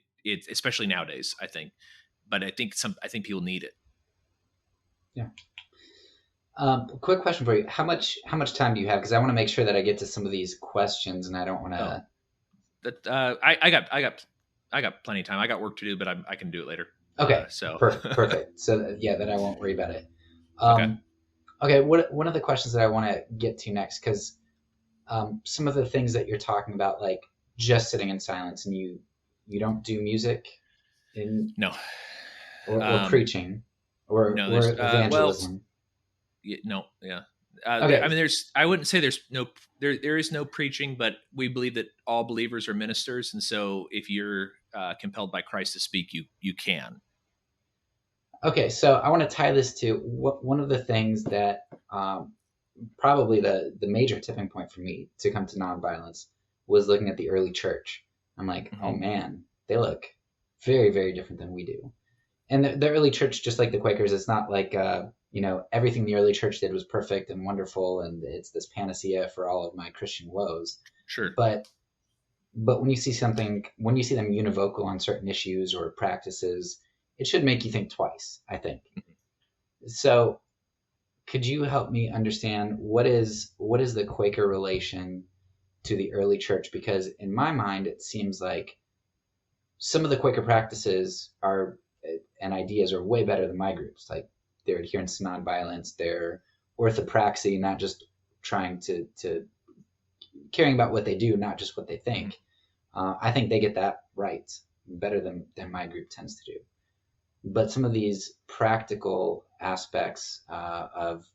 especially nowadays, I think. But I think people need it. Yeah. Quick question for you: how much time do you have? Because I want to make sure that I get to some of these questions, and I don't want to. I got plenty of time. I got work to do, but I can do it later. Okay. So perfect. So yeah, then I won't worry about it. Okay. Okay. One of the questions that I want to get to next, because some of the things that you're talking about, like just sitting in silence, and you don't do music no, or preaching or evangelism. No, yeah. Okay. I mean, I wouldn't say there is no preaching, but we believe that all believers are ministers, and so if you're compelled by Christ to speak, you can. Okay, so I want to tie this to one of the things that probably the major tipping point for me to come to nonviolence was looking at the early church. I'm like, oh man, they look very, very different than we do. And the early church, just like the Quakers, it's not like everything the early church did was perfect and wonderful, and it's this panacea for all of my Christian woes. Sure. But when you see them univocal on certain issues or practices, it should make you think twice, I think. So could you help me understand what is the Quaker relation to the early church? Because in my mind, it seems like some of the Quaker practices are and ideas are way better than my groups. Like their adherence to nonviolence, their orthopraxy, not just trying to caring about what they do, not just what they think. I think they get that right better than my group tends to do. But some of these practical aspects of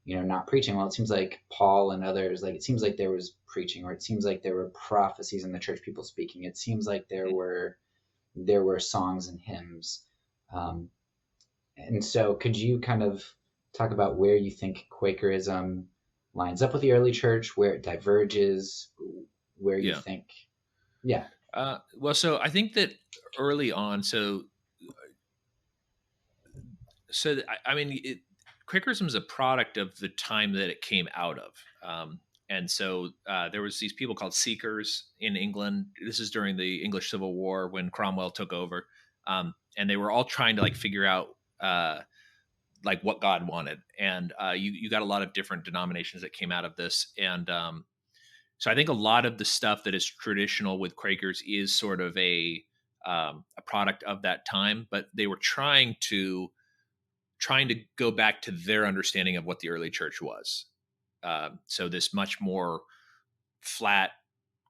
not preaching, well, it seems like Paul and others, like it seems like there was preaching, or it seems like there were prophecies in the church, people speaking. It seems like there were songs and hymns. And so could you kind of talk about where you think Quakerism lines up with the early church, where it diverges, where you think, yeah. Well, so I think that early on, I mean, Quakerism is a product of the time that it came out of. And so there was these people called Seekers in England. This is during the English Civil War when Cromwell took over. And they were all trying to like figure out like what God wanted. And you got a lot of different denominations that came out of this. And so I think a lot of the stuff that is traditional with Quakers is sort of a product of that time, but they were trying to go back to their understanding of what the early church was. So this much more flat,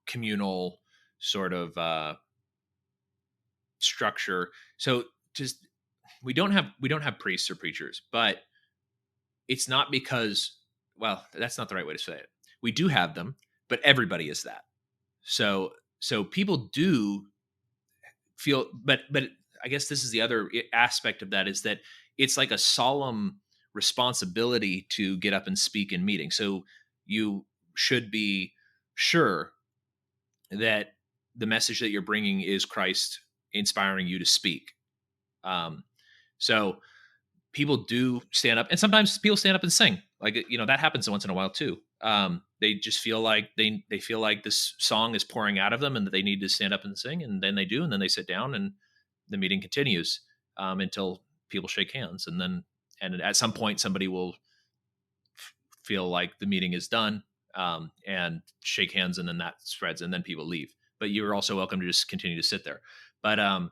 communal sort of structure. So just we don't have priests or preachers, but it's not because, well, that's not the right way to say it. We do have them, but everybody is that. So people do feel, but I guess this is the other aspect of that, is that it's like a solemn responsibility to get up and speak in meetings. So you should be sure that the message that you're bringing is Christ inspiring you to speak. So people do stand up, and sometimes people stand up and sing. Like, that happens once in a while too. They just feel like they feel like this song is pouring out of them and that they need to stand up and sing, and then they do, and then they sit down and the meeting continues until people shake hands, and at some point somebody will feel like the meeting is done and shake hands, and then that spreads, and then people leave. But you're also welcome to just continue to sit there. But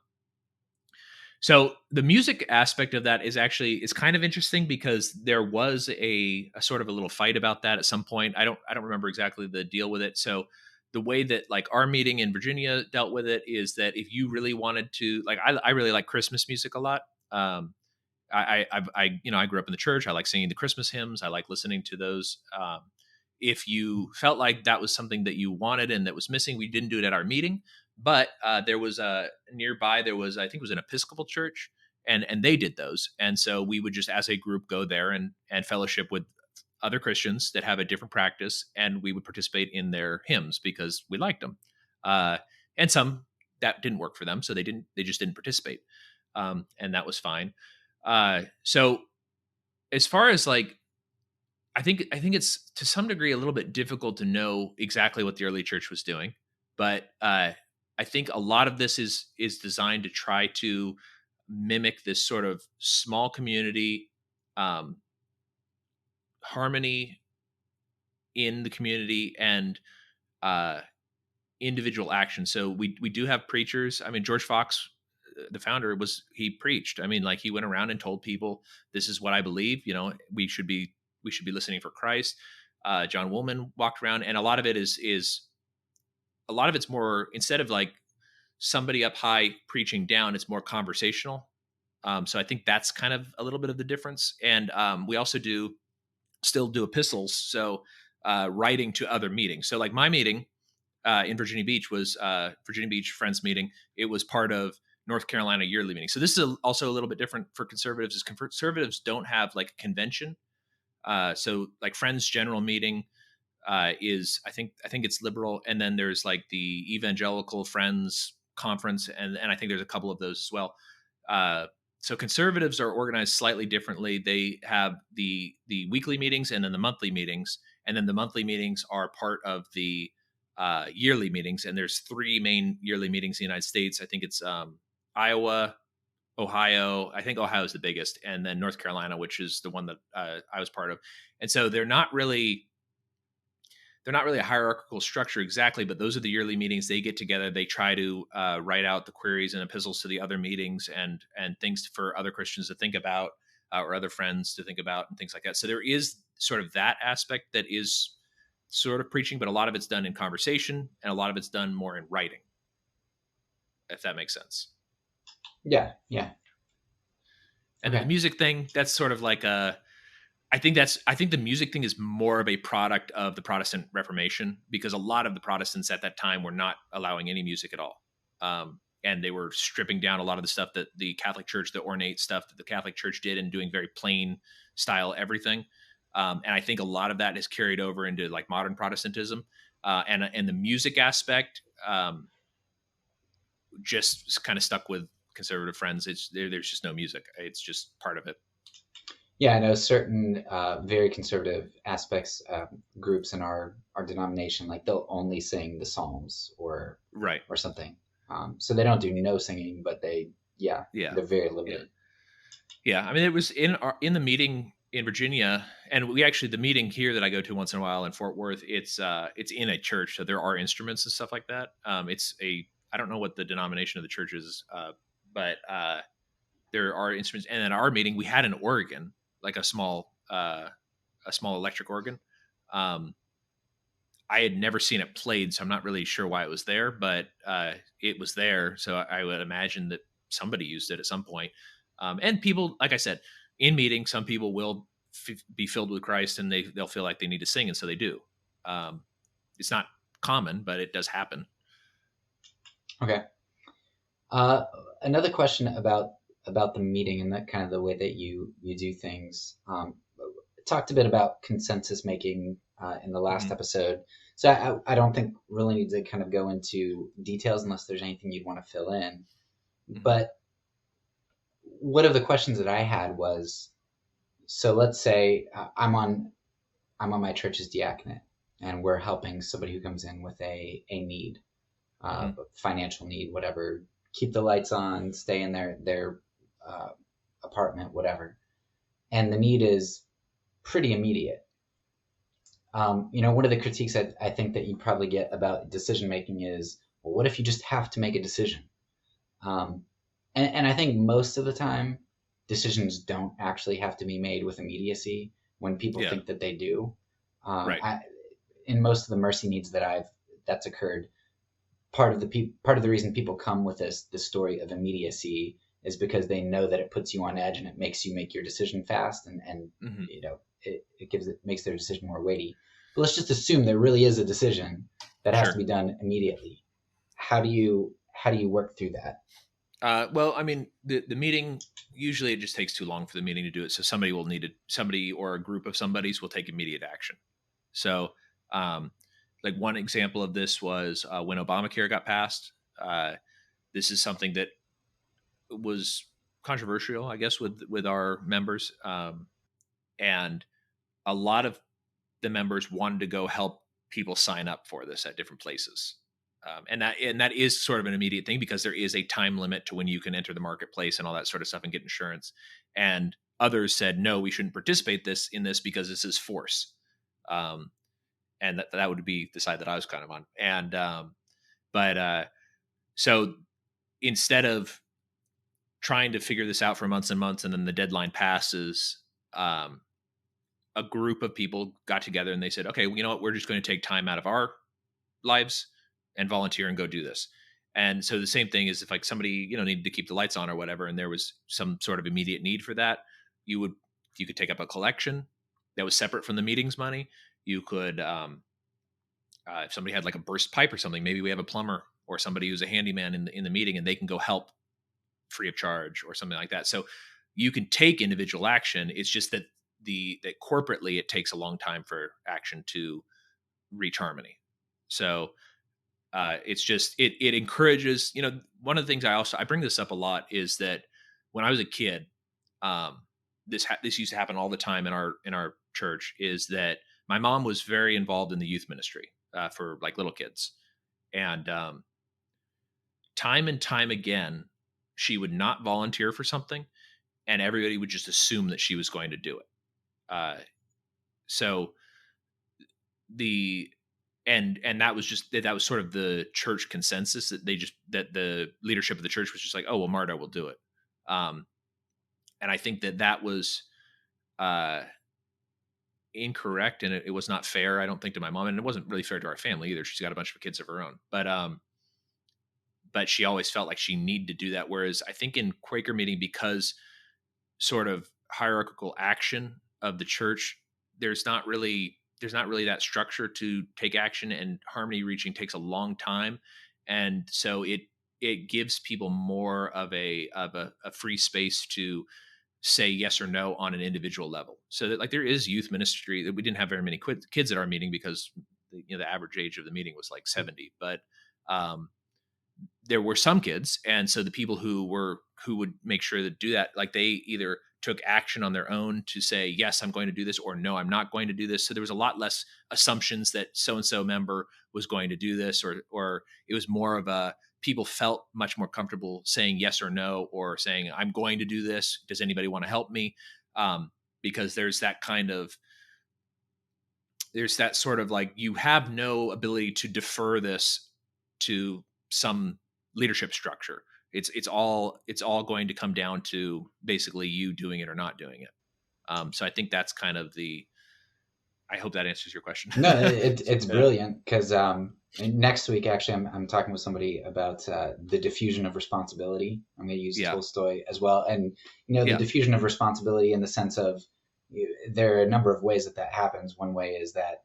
so the music aspect of that is kind of interesting, because there was a sort of a little fight about that at some point. I don't remember exactly the deal with it. So the way that like our meeting in Virginia dealt with it is that if you really wanted to, like, I really like Christmas music a lot. I grew up in the church. I like singing the Christmas hymns. I like listening to those. If you felt like that was something that you wanted and that was missing, we didn't do it at our meeting. But there was nearby, there was, I think it was an Episcopal church, and they did those. And so we would just, as a group, go there and fellowship with other Christians that have a different practice, and we would participate in their hymns because we liked them. And some that didn't work for them, so they just didn't participate, and that was fine. So as far as like, I think it's to some degree a little bit difficult to know exactly what the early church was doing, but I think a lot of this is designed to try to mimic this sort of small community harmony in the community and individual action. So we do have preachers. I mean, George Fox, the founder, he preached. I mean, like, he went around and told people, this is what I believe, we should be listening for Christ. John Woolman walked around, and a lot of it is a lot of it's more, instead of like somebody up high preaching down, it's more conversational. So I think that's kind of a little bit of the difference. And we also still do epistles. So writing to other meetings. So like my meeting in Virginia Beach was Virginia Beach Friends meeting. It was part of North Carolina yearly meeting. So this is also a little bit different for conservatives, is conservatives don't have like a convention. So like Friends General Meeting is, I think it's liberal, and then there's like the Evangelical Friends conference, and I think there's a couple of those as well. So conservatives are organized slightly differently. They have the weekly meetings and then the monthly meetings, and then the monthly meetings are part of the yearly meetings. And there's three main yearly meetings in the United States. I think it's Iowa, Ohio. I think Ohio is the biggest, and then North Carolina, which is the one that I was part of. And so they're not really a hierarchical structure exactly, but those are the yearly meetings. They get together, they try to write out the queries and epistles to the other meetings and things for other Christians to think about or other friends to think about and things like that. So there is sort of that aspect that is sort of preaching, but a lot of it's done in conversation and a lot of it's done more in writing, if that makes sense. Yeah. And then the music thing, that's sort of like I think the music thing is more of a product of the Protestant Reformation, because a lot of the Protestants at that time were not allowing any music at all. And they were stripping down a lot of the stuff that the Catholic Church, the ornate stuff that the Catholic Church did, and doing very plain style everything. And I think a lot of that has carried over into like modern Protestantism, and the music aspect just kind of stuck with conservative friends. There's just no music. It's just part of it. Yeah, I know certain very conservative aspects, groups in our denomination, like they'll only sing the Psalms or something. So they don't do no singing, but they're very limited. Yeah. I mean, it was in the meeting in Virginia, and the meeting here that I go to once in a while in Fort Worth, it's in a church, so there are instruments and stuff like that. I don't know what the denomination of the church is, but there are instruments. And at our meeting, we had an organ, like a small electric organ. I had never seen it played, so I'm not really sure why it was there, but it was there. So I would imagine that somebody used it at some point. And people, like I said, in meetings, some people will be filled with Christ, and they'll feel like they need to sing, and so they do. It's not common, but it does happen. Okay. Another question about the meeting and that kind of the way that you do things. Talked a bit about consensus making in the last episode, so I don't think really need to kind of go into details unless there's anything you'd want to fill in. But one of the questions that I had was, so let's say I'm on my church's diaconate, and we're helping somebody who comes in with a need, financial need, whatever, keep the lights on, stay in their apartment, whatever. And the need is pretty immediate. One of the critiques I think that you probably get about decision making is, well, what if you just have to make a decision? And I think most of the time, decisions don't actually have to be made with immediacy when people think that they do. In most of the mercy needs that's occurred, part of the reason people come with this story of immediacy is because they know that it puts you on edge and it makes you make your decision fast, and it makes their decision more weighty. But let's just assume there really is a decision that has to be done immediately. How do you work through that? Well, I mean, the meeting, usually it just takes too long for the meeting to do it. So somebody or a group of somebodies will take immediate action. So, like one example of this was when Obamacare got passed. This is something that was controversial, I guess, with our members. And a lot of the members wanted to go help people sign up for this at different places. And that is sort of an immediate thing, because there is a time limit to when you can enter the marketplace and all that sort of stuff and get insurance. And others said, no, we shouldn't participate in this because this is force. And that would be the side that I was kind of on. And so instead of trying to figure this out for months and months, and then the deadline passes, a group of people got together and they said, okay, you know what, we're just going to take time out of our lives and volunteer and go do this. And so the same thing is, if like somebody, needed to keep the lights on or whatever, and there was some sort of immediate need for that, you could take up a collection that was separate from the meetings money. You could, if somebody had like a burst pipe or something, maybe we have a plumber or somebody who's a handyman in the meeting, and they can go help free of charge or something like that. So you can take individual action. It's just that that corporately it takes a long time for action to reach harmony. So It's just it encourages. One of the things I bring this up a lot is that when I was a kid, this used to happen all the time in our church. Is that my mom was very involved in the youth ministry for like little kids, and time and time again, she would not volunteer for something, and everybody would just assume that she was going to do it. So the and that was sort of the church consensus, that that the leadership of the church was just like, oh well, Marta will do it. And I think that was incorrect, and it was not fair, I don't think, to my mom, and it wasn't really fair to our family either. She's got a bunch of kids of her own, but she always felt like she needed to do that. Whereas I think in Quaker meeting, because sort of hierarchical action of the church, there's not really that structure to take action, and harmony reaching takes a long time, and so it gives people more of a free space to say yes or no on an individual level. So that, like, there is youth ministry. That we didn't have very many kids at our meeting because the average age of the meeting was like 70, but there were some kids, and so the people who would make sure to do that, like, they either took action on their own to say, yes, I'm going to do this, or no, I'm not going to do this. So there was a lot less assumptions that so-and-so member was going to do this, or it was more of a, people felt much more comfortable saying yes or no, or saying, I'm going to do this. Does anybody want to help me? Because there's that sort of like, you have no ability to defer this to some leadership structure. It's all going to come down to basically you doing it or not doing it. So I think that's kind of I hope that answers your question. No, it's brilliant, because next week, actually, I'm talking with somebody about the diffusion of responsibility. I'm going to use Tolstoy as well, and the diffusion of responsibility in the sense of, there are a number of ways that happens. One way is that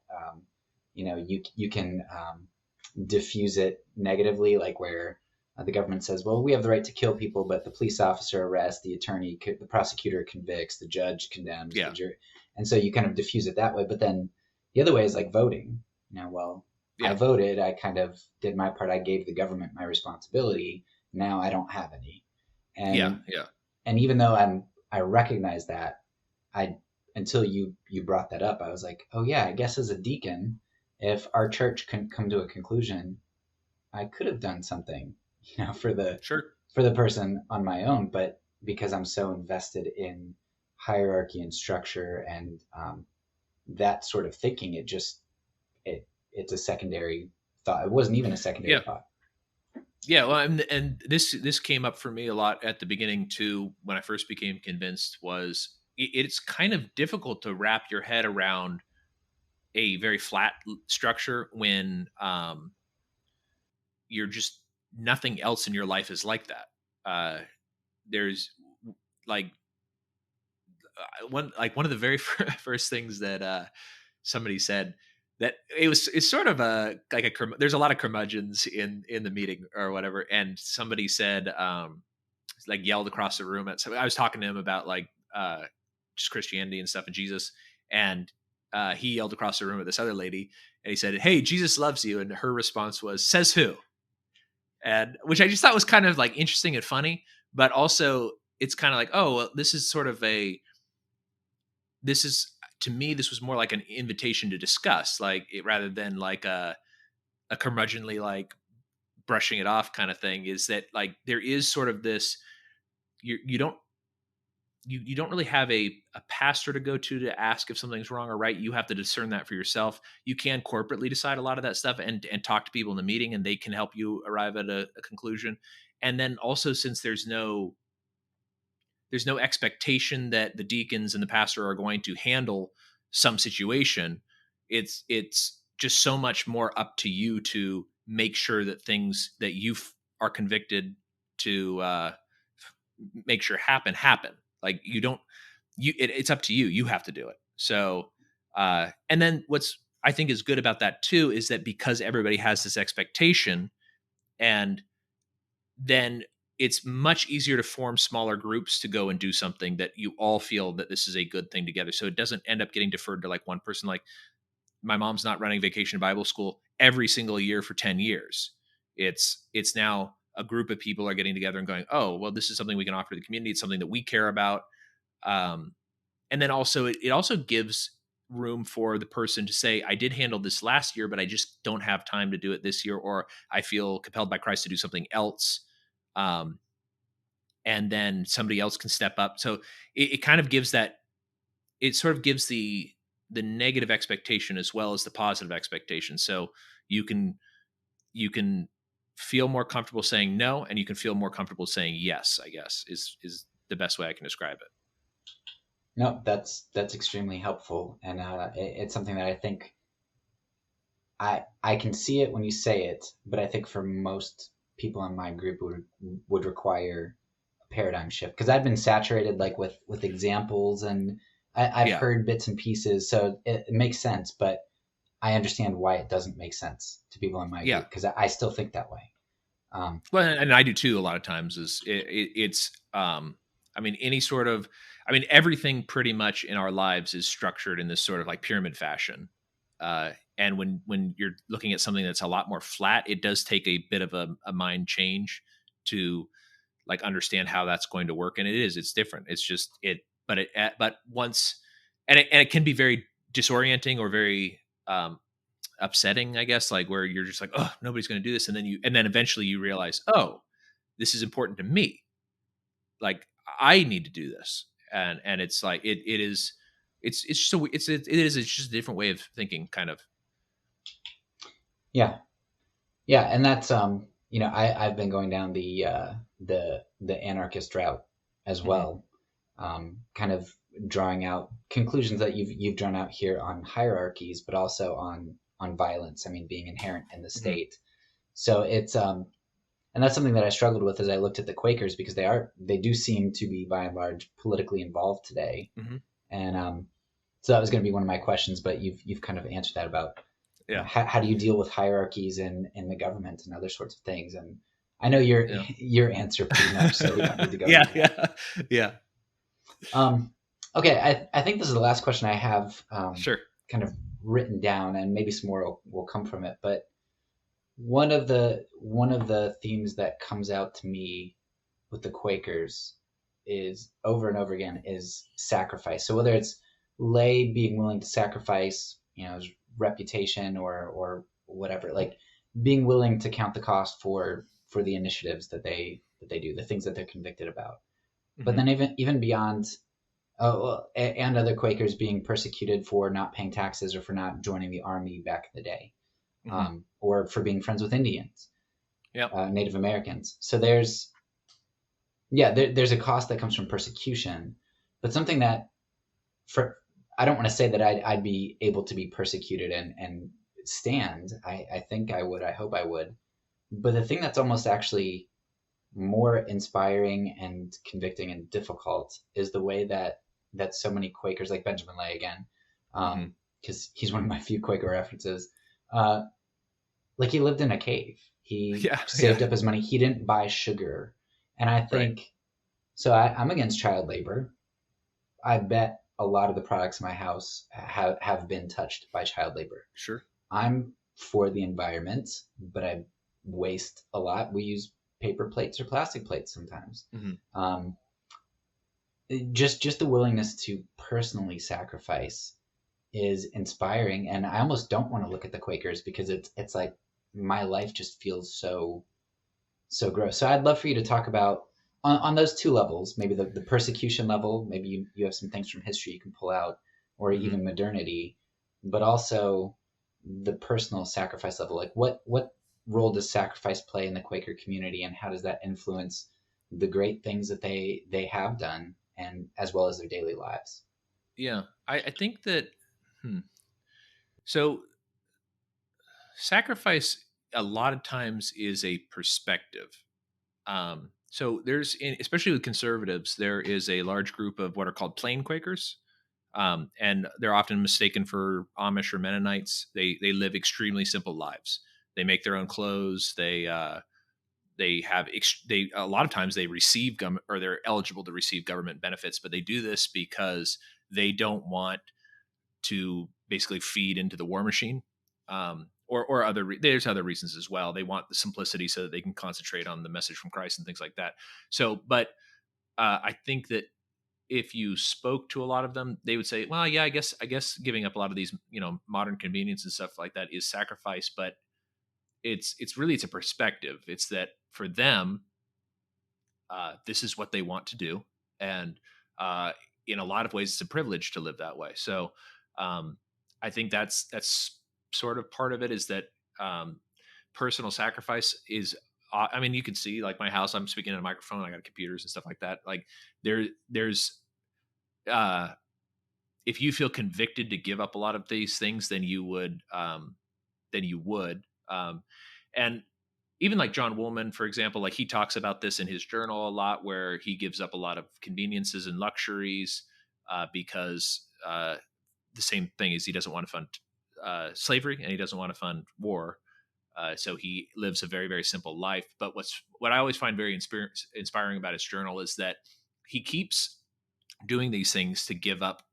you can diffuse it negatively, like where the government says, well, we have the right to kill people, but the police officer arrests, the attorney, the prosecutor convicts, the judge condemns, the jury. And so you kind of diffuse it that way. But then the other way is like voting. I voted, I kind of did my part, I gave the government my responsibility. Now I don't have any. And and even though I recognize that, until you brought that up, I was like, oh yeah, I guess as a deacon, if our church couldn't come to a conclusion, I could have done something, for the person on my own. But because I'm so invested in hierarchy and structure and that sort of thinking, it's a secondary thought. It wasn't even a secondary thought. Yeah, well, and this came up for me a lot at the beginning too. When I first became convinced, was it's kind of difficult to wrap your head around a very flat structure when you're just, nothing else in your life is like that. There's like one of the very first things that somebody said, that it's sort of there's a lot of curmudgeons in the meeting or whatever, and somebody said, like, yelled across the room at somebody. I was talking to him about just Christianity and stuff and Jesus, and he yelled across the room at this other lady, and he said, "Hey, Jesus loves you," and her response was, "Says who?" And which I just thought was kind of like interesting and funny, but also it's kind of like, oh, well, this is to me, this was more like an invitation to discuss, rather than like a curmudgeonly, like, brushing it off kind of thing. Is that, like, there is sort of this, you don't really have a pastor to go to ask if something's wrong or right. You have to discern that for yourself. You can corporately decide a lot of that stuff and talk to people in the meeting, and they can help you arrive at a conclusion. And then also, since there's no expectation that the deacons and the pastor are going to handle some situation, it's just so much more up to you to make sure that things that you are convicted to make sure happen. Like, it's up to you. You have to do it. So, and then what's, I think, is good about that too, is that because everybody has this expectation, and then it's much easier to form smaller groups to go and do something that you all feel that this is a good thing together. So it doesn't end up getting deferred to like one person. Like, my mom's not running Vacation Bible School every single year for 10 years. It's now a group of people are getting together and going, oh, well, this is something we can offer to the community. It's something that we care about. And then also it also gives room for the person to say, I did handle this last year, but I just don't have time to do it this year, or I feel compelled by Christ to do something else. And then somebody else can step up. So it kind of gives that, it sort of gives the negative expectation as well as the positive expectation. So you can feel more comfortable saying no, and you can feel more comfortable saying yes, I guess is the best way I can describe it. No, that's extremely helpful, and it's something that I think I can see it when you say it, but I think for most people in my group would require a paradigm shift, because I've been saturated like with examples, and I've heard bits and pieces, so it makes sense, but I understand why it doesn't make sense to people in my group, because I still think that way. Well, and I do too. A lot of times it's I mean, any sort of, I mean, everything pretty much in our lives is structured in this sort of like pyramid fashion. And when you're looking at something that's a lot more flat, it does take a bit of a mind change to like understand how that's going to work. And it's different. It's just but once, and it can be very disorienting or very, upsetting, I guess, like where you're just like, oh, nobody's going to do this. And then eventually you realize, oh, this is important to me. Like I need to do this. And it's like, it's just it's just a different way of thinking kind of. Yeah. Yeah. And that's, I've been going down the anarchist route as well. Kind of drawing out conclusions that you've drawn out here on hierarchies, but also on violence. I mean, being inherent in the state. So it's and that's something that I struggled with as I looked at the Quakers, because they do seem to be by and large politically involved today. And so that was going to be one of my questions, but you've kind of answered that about how do you deal with hierarchies in the government and other sorts of things. And I know your answer pretty much, so we don't need to go. Yeah. Okay, I think this is the last question I have. Sure. Kind of written down, and maybe some more will come from it. But one of the themes that comes out to me with the Quakers is over and over again is sacrifice. So whether it's lay being willing to sacrifice, reputation or whatever, like being willing to count the cost for the initiatives that they do, the things that they're convicted about. But then even beyond, and other Quakers being persecuted for not paying taxes or for not joining the army back in the day, or for being friends with Indians, Native Americans. So there's a cost that comes from persecution, but something that I don't want to say that I'd be able to be persecuted and stand. I think I would. I hope I would. But the thing that's almost actually more inspiring and convicting and difficult is the way that so many Quakers, like Benjamin Lay again, because he's one of my few Quaker references, like he lived in a cave. He saved up his money. He didn't buy sugar. And I think, so I'm against child labor. I bet a lot of the products in my house have been touched by child labor. Sure. I'm for the environment, but I waste a lot. We use paper plates or plastic plates sometimes. Just the willingness to personally sacrifice is inspiring, and I almost don't want to look at the Quakers, because it's like my life just feels so gross. So I'd love for you to talk about on those two levels, maybe the persecution level, maybe you have some things from history you can pull out, or even modernity, but also the personal sacrifice level. Like what role does sacrifice play in the Quaker community, and how does that influence the great things that they have done, and as well as their daily lives? Yeah, I think that so sacrifice a lot of times is a perspective. So especially with conservatives, there is a large group of what are called plain Quakers, and they're often mistaken for Amish or Mennonites. They live extremely simple lives. They make their own clothes. They have a lot of times they receive or they're eligible to receive government benefits, but they do this because they don't want to basically feed into the war machine, or there's other reasons as well. They want the simplicity so that they can concentrate on the message from Christ and things like that. So, but I think that if you spoke to a lot of them, they would say, well, yeah, I guess giving up a lot of these, modern convenience and stuff like that is sacrifice, but it's a perspective. It's that for them, this is what they want to do. And in a lot of ways, it's a privilege to live that way. So um, I think that's sort of part of it, is that personal sacrifice is, I mean, you can see like my house, I'm speaking in a microphone, I got computers and stuff like that. Like there's, uh, if you feel convicted to give up a lot of these things, then you would, um, and even like John Woolman, for example, like he talks about this in his journal a lot, where he gives up a lot of conveniences and luxuries because the same thing is he doesn't want to fund slavery and he doesn't want to fund war. So he lives a very, very simple life. But what I always find very inspiring about his journal is that he keeps doing these things to give up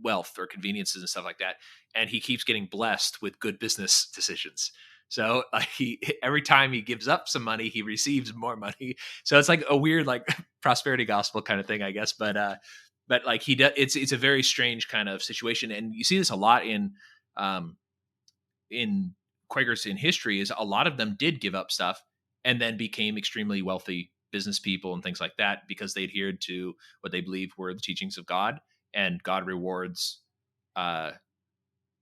wealth or conveniences and stuff like that, and he keeps getting blessed with good business decisions. So he every time he gives up some money, he receives more money. So it's like a weird like prosperity gospel kind of thing, I guess. But like he does, it's a very strange kind of situation, and you see this a lot um, in Quakers in history. Is a lot of them did give up stuff and then became extremely wealthy business people and things like that because they adhered to what they believed were the teachings of God, and God rewards uh,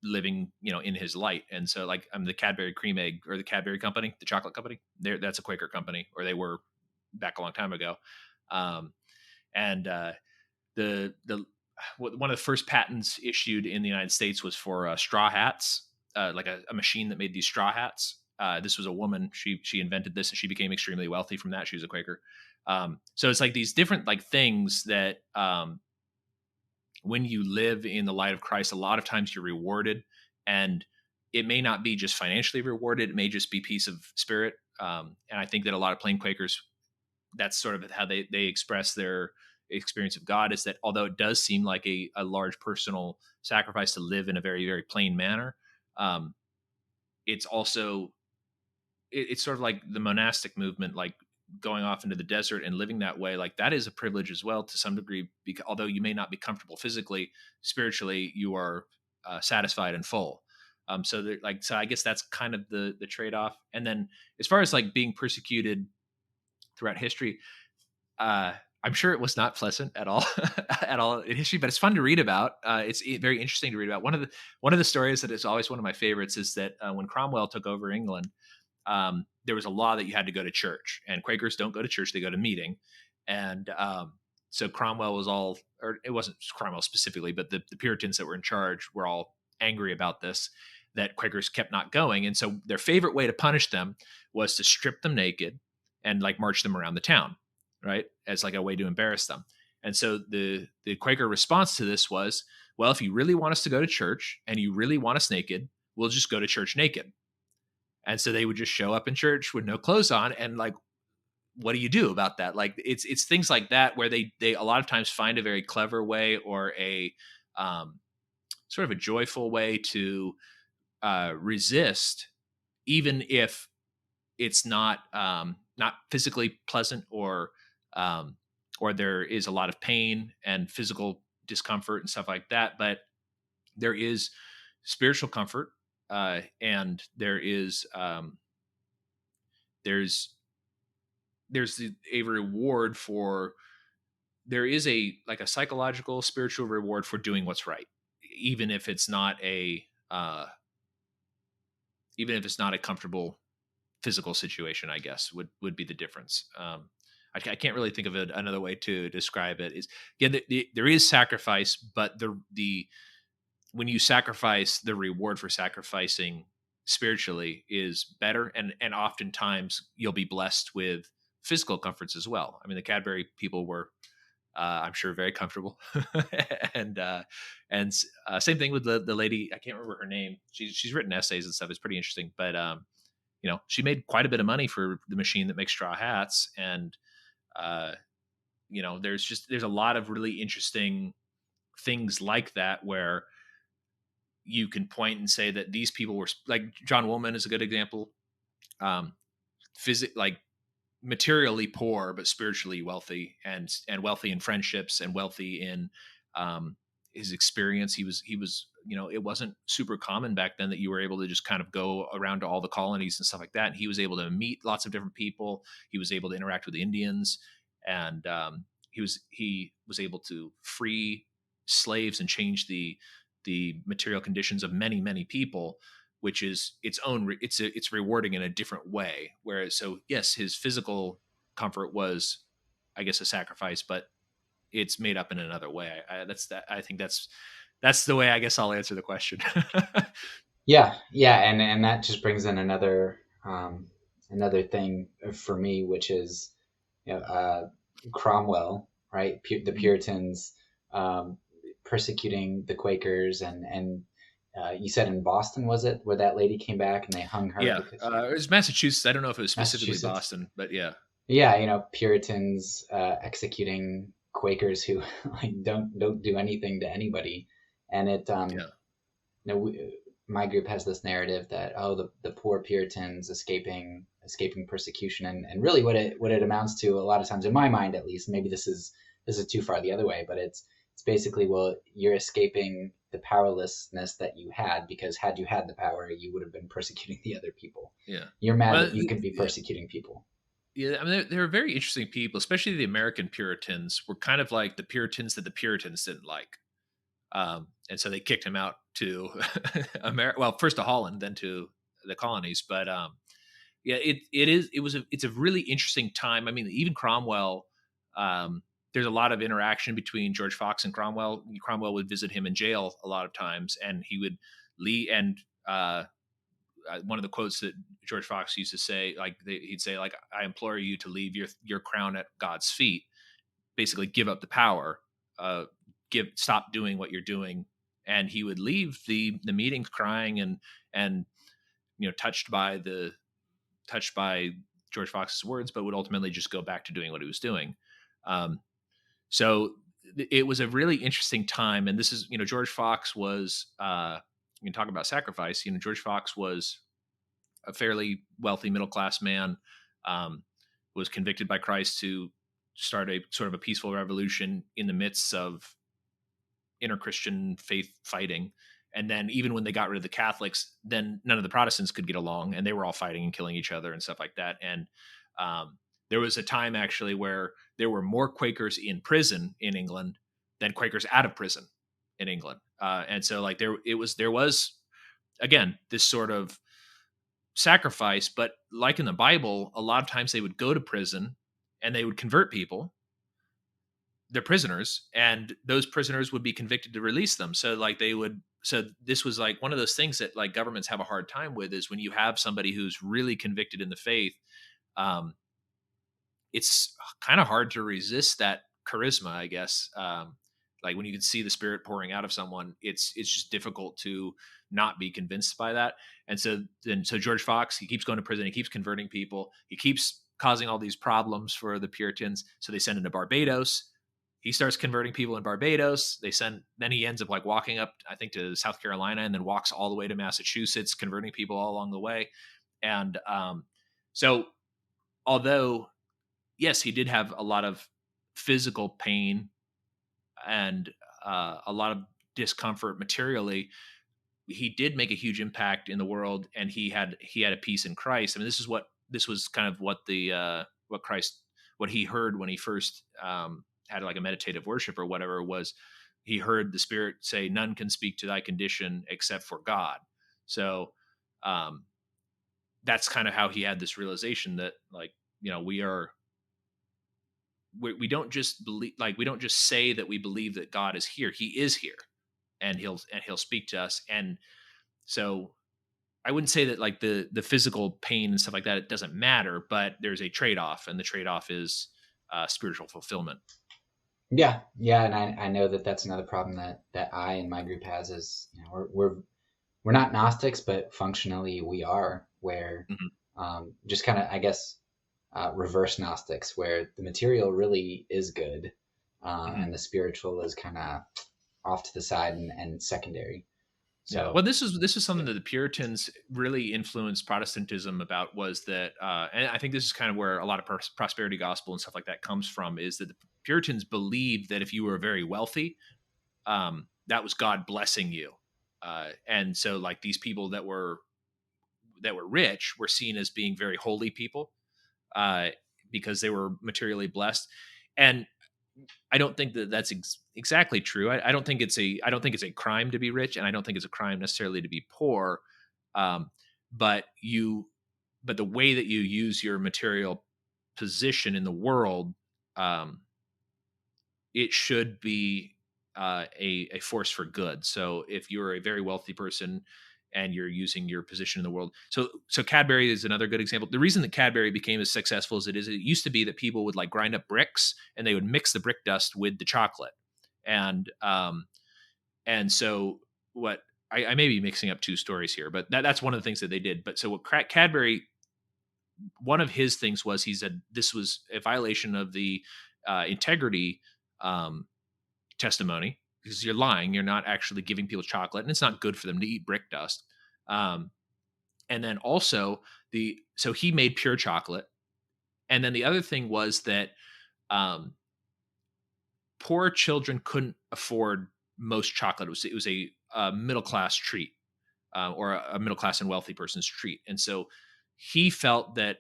living, in His light. And so, like, I'm the Cadbury Cream Egg, or the Cadbury Company, the chocolate company. That's a Quaker company, or they were back a long time ago. Um, and the one of the first patents issued in the United States was for straw hats, like a machine that made these straw hats. This was a woman. She invented this, and she became extremely wealthy from that. She was a Quaker. So it's like these different like things that when you live in the light of Christ, a lot of times you're rewarded, and it may not be just financially rewarded. It may just be peace of spirit. And I think that a lot of plain Quakers, that's sort of how they express their experience of God, is that although it does seem like a large personal sacrifice to live in a very, very plain manner, it's also, it's sort of like the monastic movement, like going off into the desert and living that way. Like that is a privilege as well to some degree, because although you may not be comfortable physically, spiritually, you are satisfied and full. So I guess that's kind of the trade-off. And then as far as like being persecuted throughout history, uh, I'm sure it was not pleasant at all, at all in history, but it's fun to read about. It's very interesting to read about. One of the stories that is always one of my favorites is that when Cromwell took over England, there was a law that you had to go to church, and Quakers don't go to church; they go to meeting. And so Cromwell was all, or it wasn't Cromwell specifically, but the Puritans that were in charge were all angry about this, that Quakers kept not going. And so their favorite way to punish them was to strip them naked and like march them around the town, right? As like a way to embarrass them. And so the Quaker response to this was, well, if you really want us to go to church and you really want us naked, we'll just go to church naked. And so they would just show up in church with no clothes on, and like, what do you do about that? Like it's things like that where they a lot of times find a very clever way, or a sort of a joyful way to resist, even if it's not physically pleasant, or there is a lot of pain and physical discomfort and stuff like that. But there is spiritual comfort, and there's a reward for, there is a like a psychological spiritual reward for doing what's right, even if it's not a comfortable physical situation, I guess would be the difference. I can't really think of another way to describe it. Is again, there is sacrifice, but the when you sacrifice, the reward for sacrificing spiritually is better, and oftentimes you'll be blessed with physical comforts as well. I mean, the Cadbury people were, I'm sure, very comfortable, and same thing with the lady. I can't remember her name. She's written essays and stuff. It's pretty interesting, but she made quite a bit of money for the machine that makes straw hats, and there's a lot of really interesting things like that where you can point and say that these people were like John Woolman is a good example. Like materially poor but spiritually wealthy, and wealthy in friendships and wealthy in his experience. He was it wasn't super common back then that you were able to just kind of go around to all the colonies and stuff like that, and he was able to meet lots of different people. He was able to interact with the Indians, and he was able to free slaves and change the material conditions of many people, which is it's rewarding in a different way. Whereas, so yes, his physical comfort was, I guess, a sacrifice, but it's made up in another way. I think that's the way I guess I'll answer the question. Yeah, yeah, and that just brings in another thing for me, which is Cromwell, right? The Puritans um, persecuting the Quakers, and you said in Boston, was it, where that lady came back and they hung her Yeah, because it was Massachusetts. I don't know if it was specifically Massachusetts? Boston, but yeah, Yeah, Puritans executing Quakers who like don't do anything to anybody, and it yeah, my group has this narrative that, oh, the poor Puritans escaping persecution, and really what it amounts to a lot of times, in my mind at least, maybe this is too far the other way, but it's basically, well, you're escaping the powerlessness that you had, because had you had the power, you would have been persecuting the other people. yeah. You're mad Well, that you can be persecuting people. yeah. I mean, they're very interesting people, especially the American Puritans were kind of like the Puritans that the Puritans didn't like. And so they kicked him out to America. Well, first to Holland, then to the colonies. But yeah, it's a really interesting time. I mean, even Cromwell. There's a lot of interaction between George Fox and Cromwell. Cromwell would visit him in jail a lot of times, and he would leave. And one of the quotes that George Fox used to say, like he'd say, like, "I implore you to leave your crown at God's feet." Basically, give up the power. Stop doing what you're doing. And he would leave the meetings crying and touched by George Fox's words, but would ultimately just go back to doing what he was doing. So it was a really interesting time. And this is, George Fox was, you can talk about sacrifice. George Fox was a fairly wealthy middle class man, was convicted by Christ to start a sort of a peaceful revolution in the midst of inter-Christian faith fighting. And then even when they got rid of the Catholics, then none of the Protestants could get along, and they were all fighting and killing each other and stuff like that. And there was a time actually where there were more Quakers in prison in England than Quakers out of prison in England. And so like there was again this sort of sacrifice, but like in the Bible, a lot of times they would go to prison and they would convert people. They're prisoners, and those prisoners would be convicted to release them. So like so this was like one of those things that like governments have a hard time with, is when you have somebody who's really convicted in the faith. It's kind of hard to resist that charisma, I guess. Like when you can see the Spirit pouring out of someone, it's just difficult to not be convinced by that. And so George Fox, he keeps going to prison, he keeps converting people, he keeps causing all these problems for the Puritans. So they send him to Barbados. He starts converting people in Barbados. Then he ends up like walking up, I think, to South Carolina, and then walks all the way to Massachusetts, converting people all along the way. And so although, yes, he did have a lot of physical pain and a lot of discomfort materially, he did make a huge impact in the world, and he had a peace in Christ. I mean, this was kind of what he heard when he first had like a meditative worship or whatever. Was he heard the Spirit say, "None can speak to thy condition except for God." So that's kind of how he had this realization that, like, we don't just believe, like, we don't just say that we believe that God is here. He is here, and he'll speak to us. And so I wouldn't say that like the physical pain and stuff like that, it doesn't matter, but there's a trade-off, and the trade-off is spiritual fulfillment. Yeah, yeah, and I know that that's another problem that I and my group has, is we're not Gnostics, but functionally we are, where just kind of, I guess, reverse Gnostics, where the material really is good, and the spiritual is kind of off to the side and secondary. So, yeah. Well, this is something that the Puritans really influenced Protestantism about, was that, and I think this is kind of where a lot of prosperity gospel and stuff like that comes from, is that the Puritans believed that if you were very wealthy, that was God blessing you, and so like these people that were rich were seen as being very holy people, uh, because they were materially blessed. And I don't think that that's exactly true. I don't think it's a crime to be rich, and I don't think it's a crime necessarily to be poor. Um, but but the way that you use your material position in the world, um, it should be a force for good. So if you're a very wealthy person and you're using your position in the world, so Cadbury is another good example. The reason that Cadbury became as successful as it is, it used to be that people would like grind up bricks and they would mix the brick dust with the chocolate, and so what I may be mixing up two stories here, but that's one of the things that they did. But so what Cadbury, one of his things was, he said this was a violation of the integrity um, testimony, because you're lying. You're not actually giving people chocolate, and it's not good for them to eat brick dust. Um, and then also so he made pure chocolate. And then the other thing was that um, poor children couldn't afford most chocolate. It was a middle class treat, or a middle class and wealthy person's treat. And so he felt that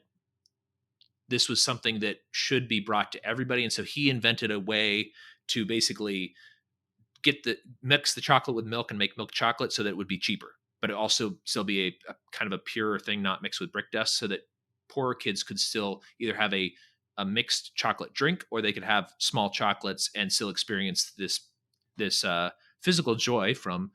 this was something that should be brought to everybody. And so he invented a way to basically mix the chocolate with milk and make milk chocolate so that it would be cheaper, but it also still be a kind of a pure thing, not mixed with brick dust, so that poorer kids could still either have a mixed chocolate drink, or they could have small chocolates and still experience this physical joy from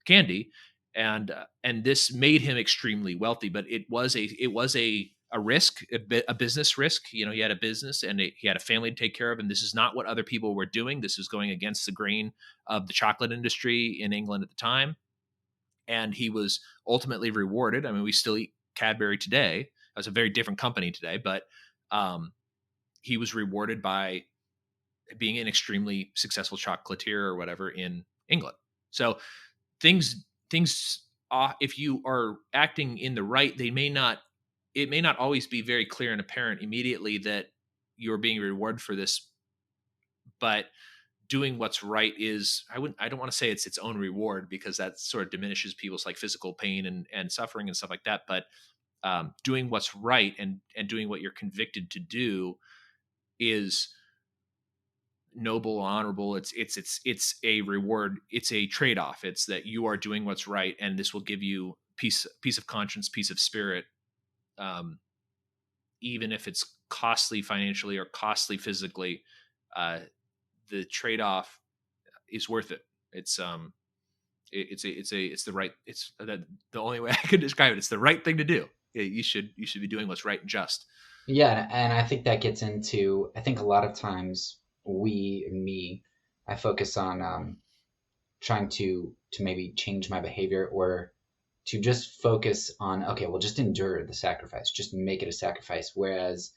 candy. And this made him extremely wealthy, but it was a risk, a business risk. He had a business, and he had a family to take care of, and this is not what other people were doing. This was going against the grain of the chocolate industry in England at the time, and he was ultimately rewarded. I mean, we still eat Cadbury today. It's a very different company today, but he was rewarded by being an extremely successful chocolatier or whatever in England. So things if you are acting in the right, it may not always be very clear and apparent immediately that you're being rewarded for this, but doing what's right is, I don't want to say it's its own reward, because that sort of diminishes people's like physical pain and suffering and stuff like that. But doing what's right and doing what you're convicted to do is noble, honorable. It's a reward. It's a trade-off. It's that you are doing what's right, and this will give you peace of conscience, peace of spirit, um, even if it's costly financially or costly physically. The trade-off is worth it. It's it's the right, the only way I could describe it. It's the right thing to do. You should be doing what's right and just. Yeah, and I think that gets into, I think a lot of times I focus on trying to maybe change my behavior, or to just focus on, okay, well, just endure the sacrifice, just make it a sacrifice. Whereas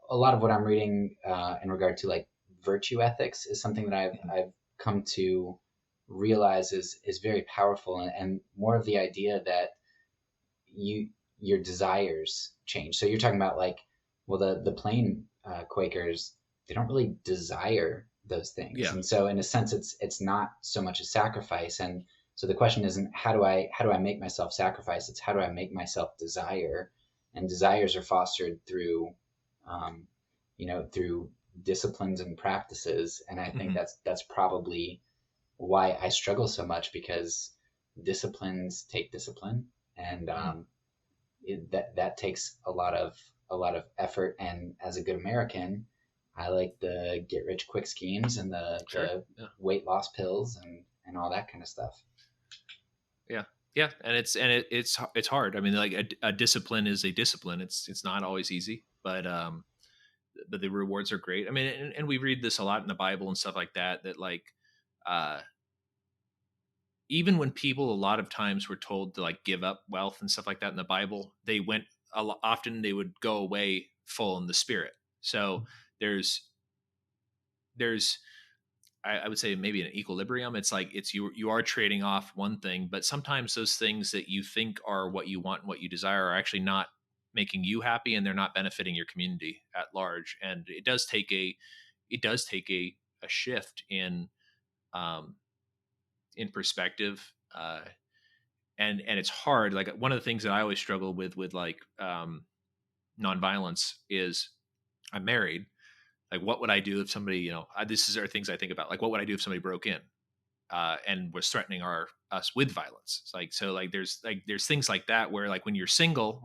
a lot of what I'm reading in regard to like virtue ethics is something that I've come to realize is very powerful, and more of the idea that your desires change. So you're talking about like, well, the plain Quakers, they don't really desire those things, Yeah. and so in a sense, it's not so much a sacrifice. And so the question isn't how do I make myself sacrifice? It's how do I make myself desire? And desires are fostered through, through disciplines and practices. And I think that's probably why I struggle so much, because disciplines take discipline, and that takes a lot of effort. And as a good American, I like the get rich quick schemes and the weight loss pills and all that kind of stuff. Yeah, and it's hard. I mean, like a discipline is a discipline. It's not always easy, but the rewards are great. I mean, and we read this a lot in the Bible and stuff like that. That like, uh, even when people a lot of times were told to like give up wealth and stuff like that in the Bible, they went often they would go away full in the spirit. So there's I would say maybe an equilibrium. It's like you are trading off one thing, but sometimes those things that you think are what you want and what you desire are actually not making you happy, and they're not benefiting your community at large. And it does take a shift in perspective, and it's hard. Like, one of the things that I always struggle with like nonviolence is, I'm married. Like, what would I do if somebody, this are things I think about. Like, what would I do if somebody broke in and was threatening us with violence? It's like, so like, there's things like that where, like, when you're a single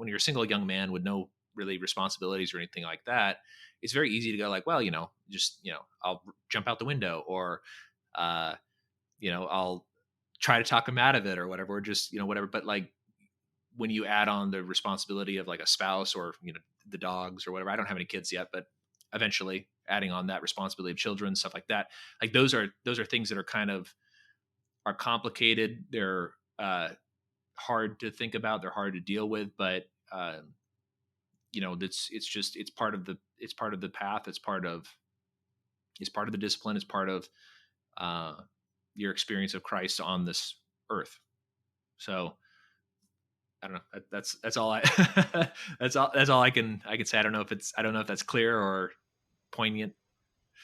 young man with no really responsibilities or anything like that, it's very easy to go like, well, just, I'll jump out the window, or, I'll try to talk him out of it or whatever, or just, whatever. But like, when you add on the responsibility of like a spouse, or, the dogs or whatever, I don't have any kids yet, but eventually adding on that responsibility of children, stuff like that. Like, those are things that are complicated. They're hard to think about. They're hard to deal with, but it's part of the path. It's part of the discipline. It's part of your experience of Christ on this earth. So I don't know. That's all I that's all I can say. I don't know if that's clear or poignant.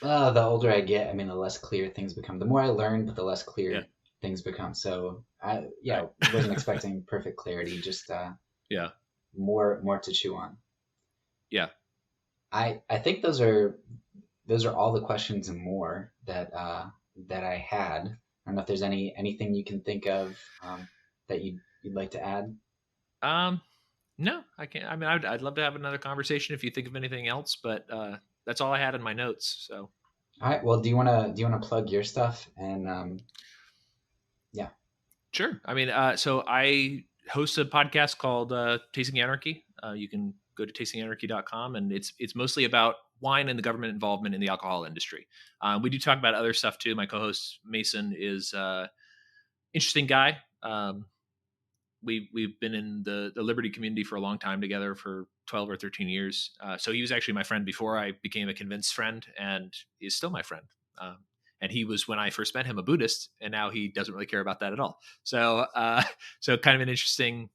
The older I get, the less clear things become. The more I learn, but the less clear things become. So I wasn't expecting perfect clarity. Just more to chew on. Yeah. I think those are all the questions and more that I had. I don't know if there's anything you can think of that you'd like to add. No, I can't. I'd love to have another conversation if you think of anything else, but that's all I had in my notes. So. All right. Well, do you want to plug your stuff? And yeah. Sure. So I host a podcast called Tasting Anarchy. You can go to tastinganarchy.com, and it's mostly about wine and the government involvement in the alcohol industry. We do talk about other stuff too. My co-host Mason is interesting guy. We've been in the Liberty community for a long time together, for 12 or 13 years. So he was actually my friend before I became a convinced friend, and is still my friend. And he was, when I first met him, a Buddhist, and now he doesn't really care about that at all. So kind of an interesting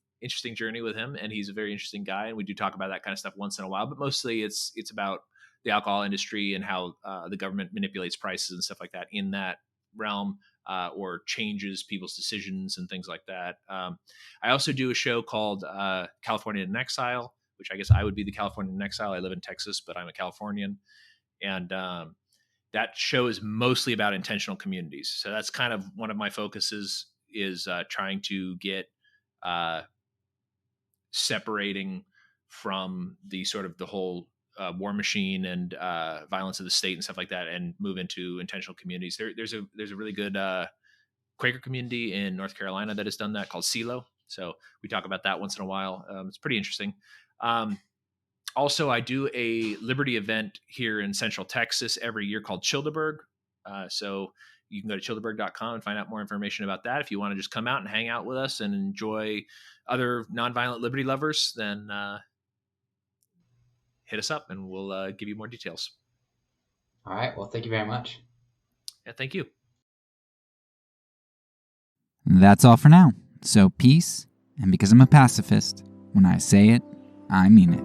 journey with him, and he's a very interesting guy. And we do talk about that kind of stuff once in a while, but mostly it's about the alcohol industry and how the government manipulates prices and stuff like that in that realm. Or changes people's decisions and things like that. I also do a show called California in Exile, which I guess I would be the Californian in Exile. I live in Texas, but I'm a Californian. And that show is mostly about intentional communities. So that's kind of one of my focuses, is trying to get separating from the sort of the whole war machine and violence of the state and stuff like that, and move into intentional communities. There's a really good Quaker community in North Carolina that has done that, called CeeLo. So we talk about that once in a while. It's pretty interesting. Also, I do a Liberty event here in Central Texas every year called Childeberg. So you can go to childeberg.com and find out more information about that. If you want to just come out and hang out with us and enjoy other nonviolent liberty lovers, then hit us up and we'll give you more details. All right. Well, thank you very much. Yeah, thank you. That's all for now. So peace, and because I'm a pacifist, when I say it, I mean it.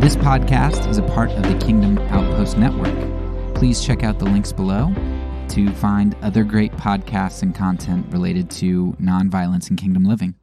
This podcast is a part of the Kingdom Outpost Network. Please check out the links below to find other great podcasts and content related to nonviolence and kingdom living.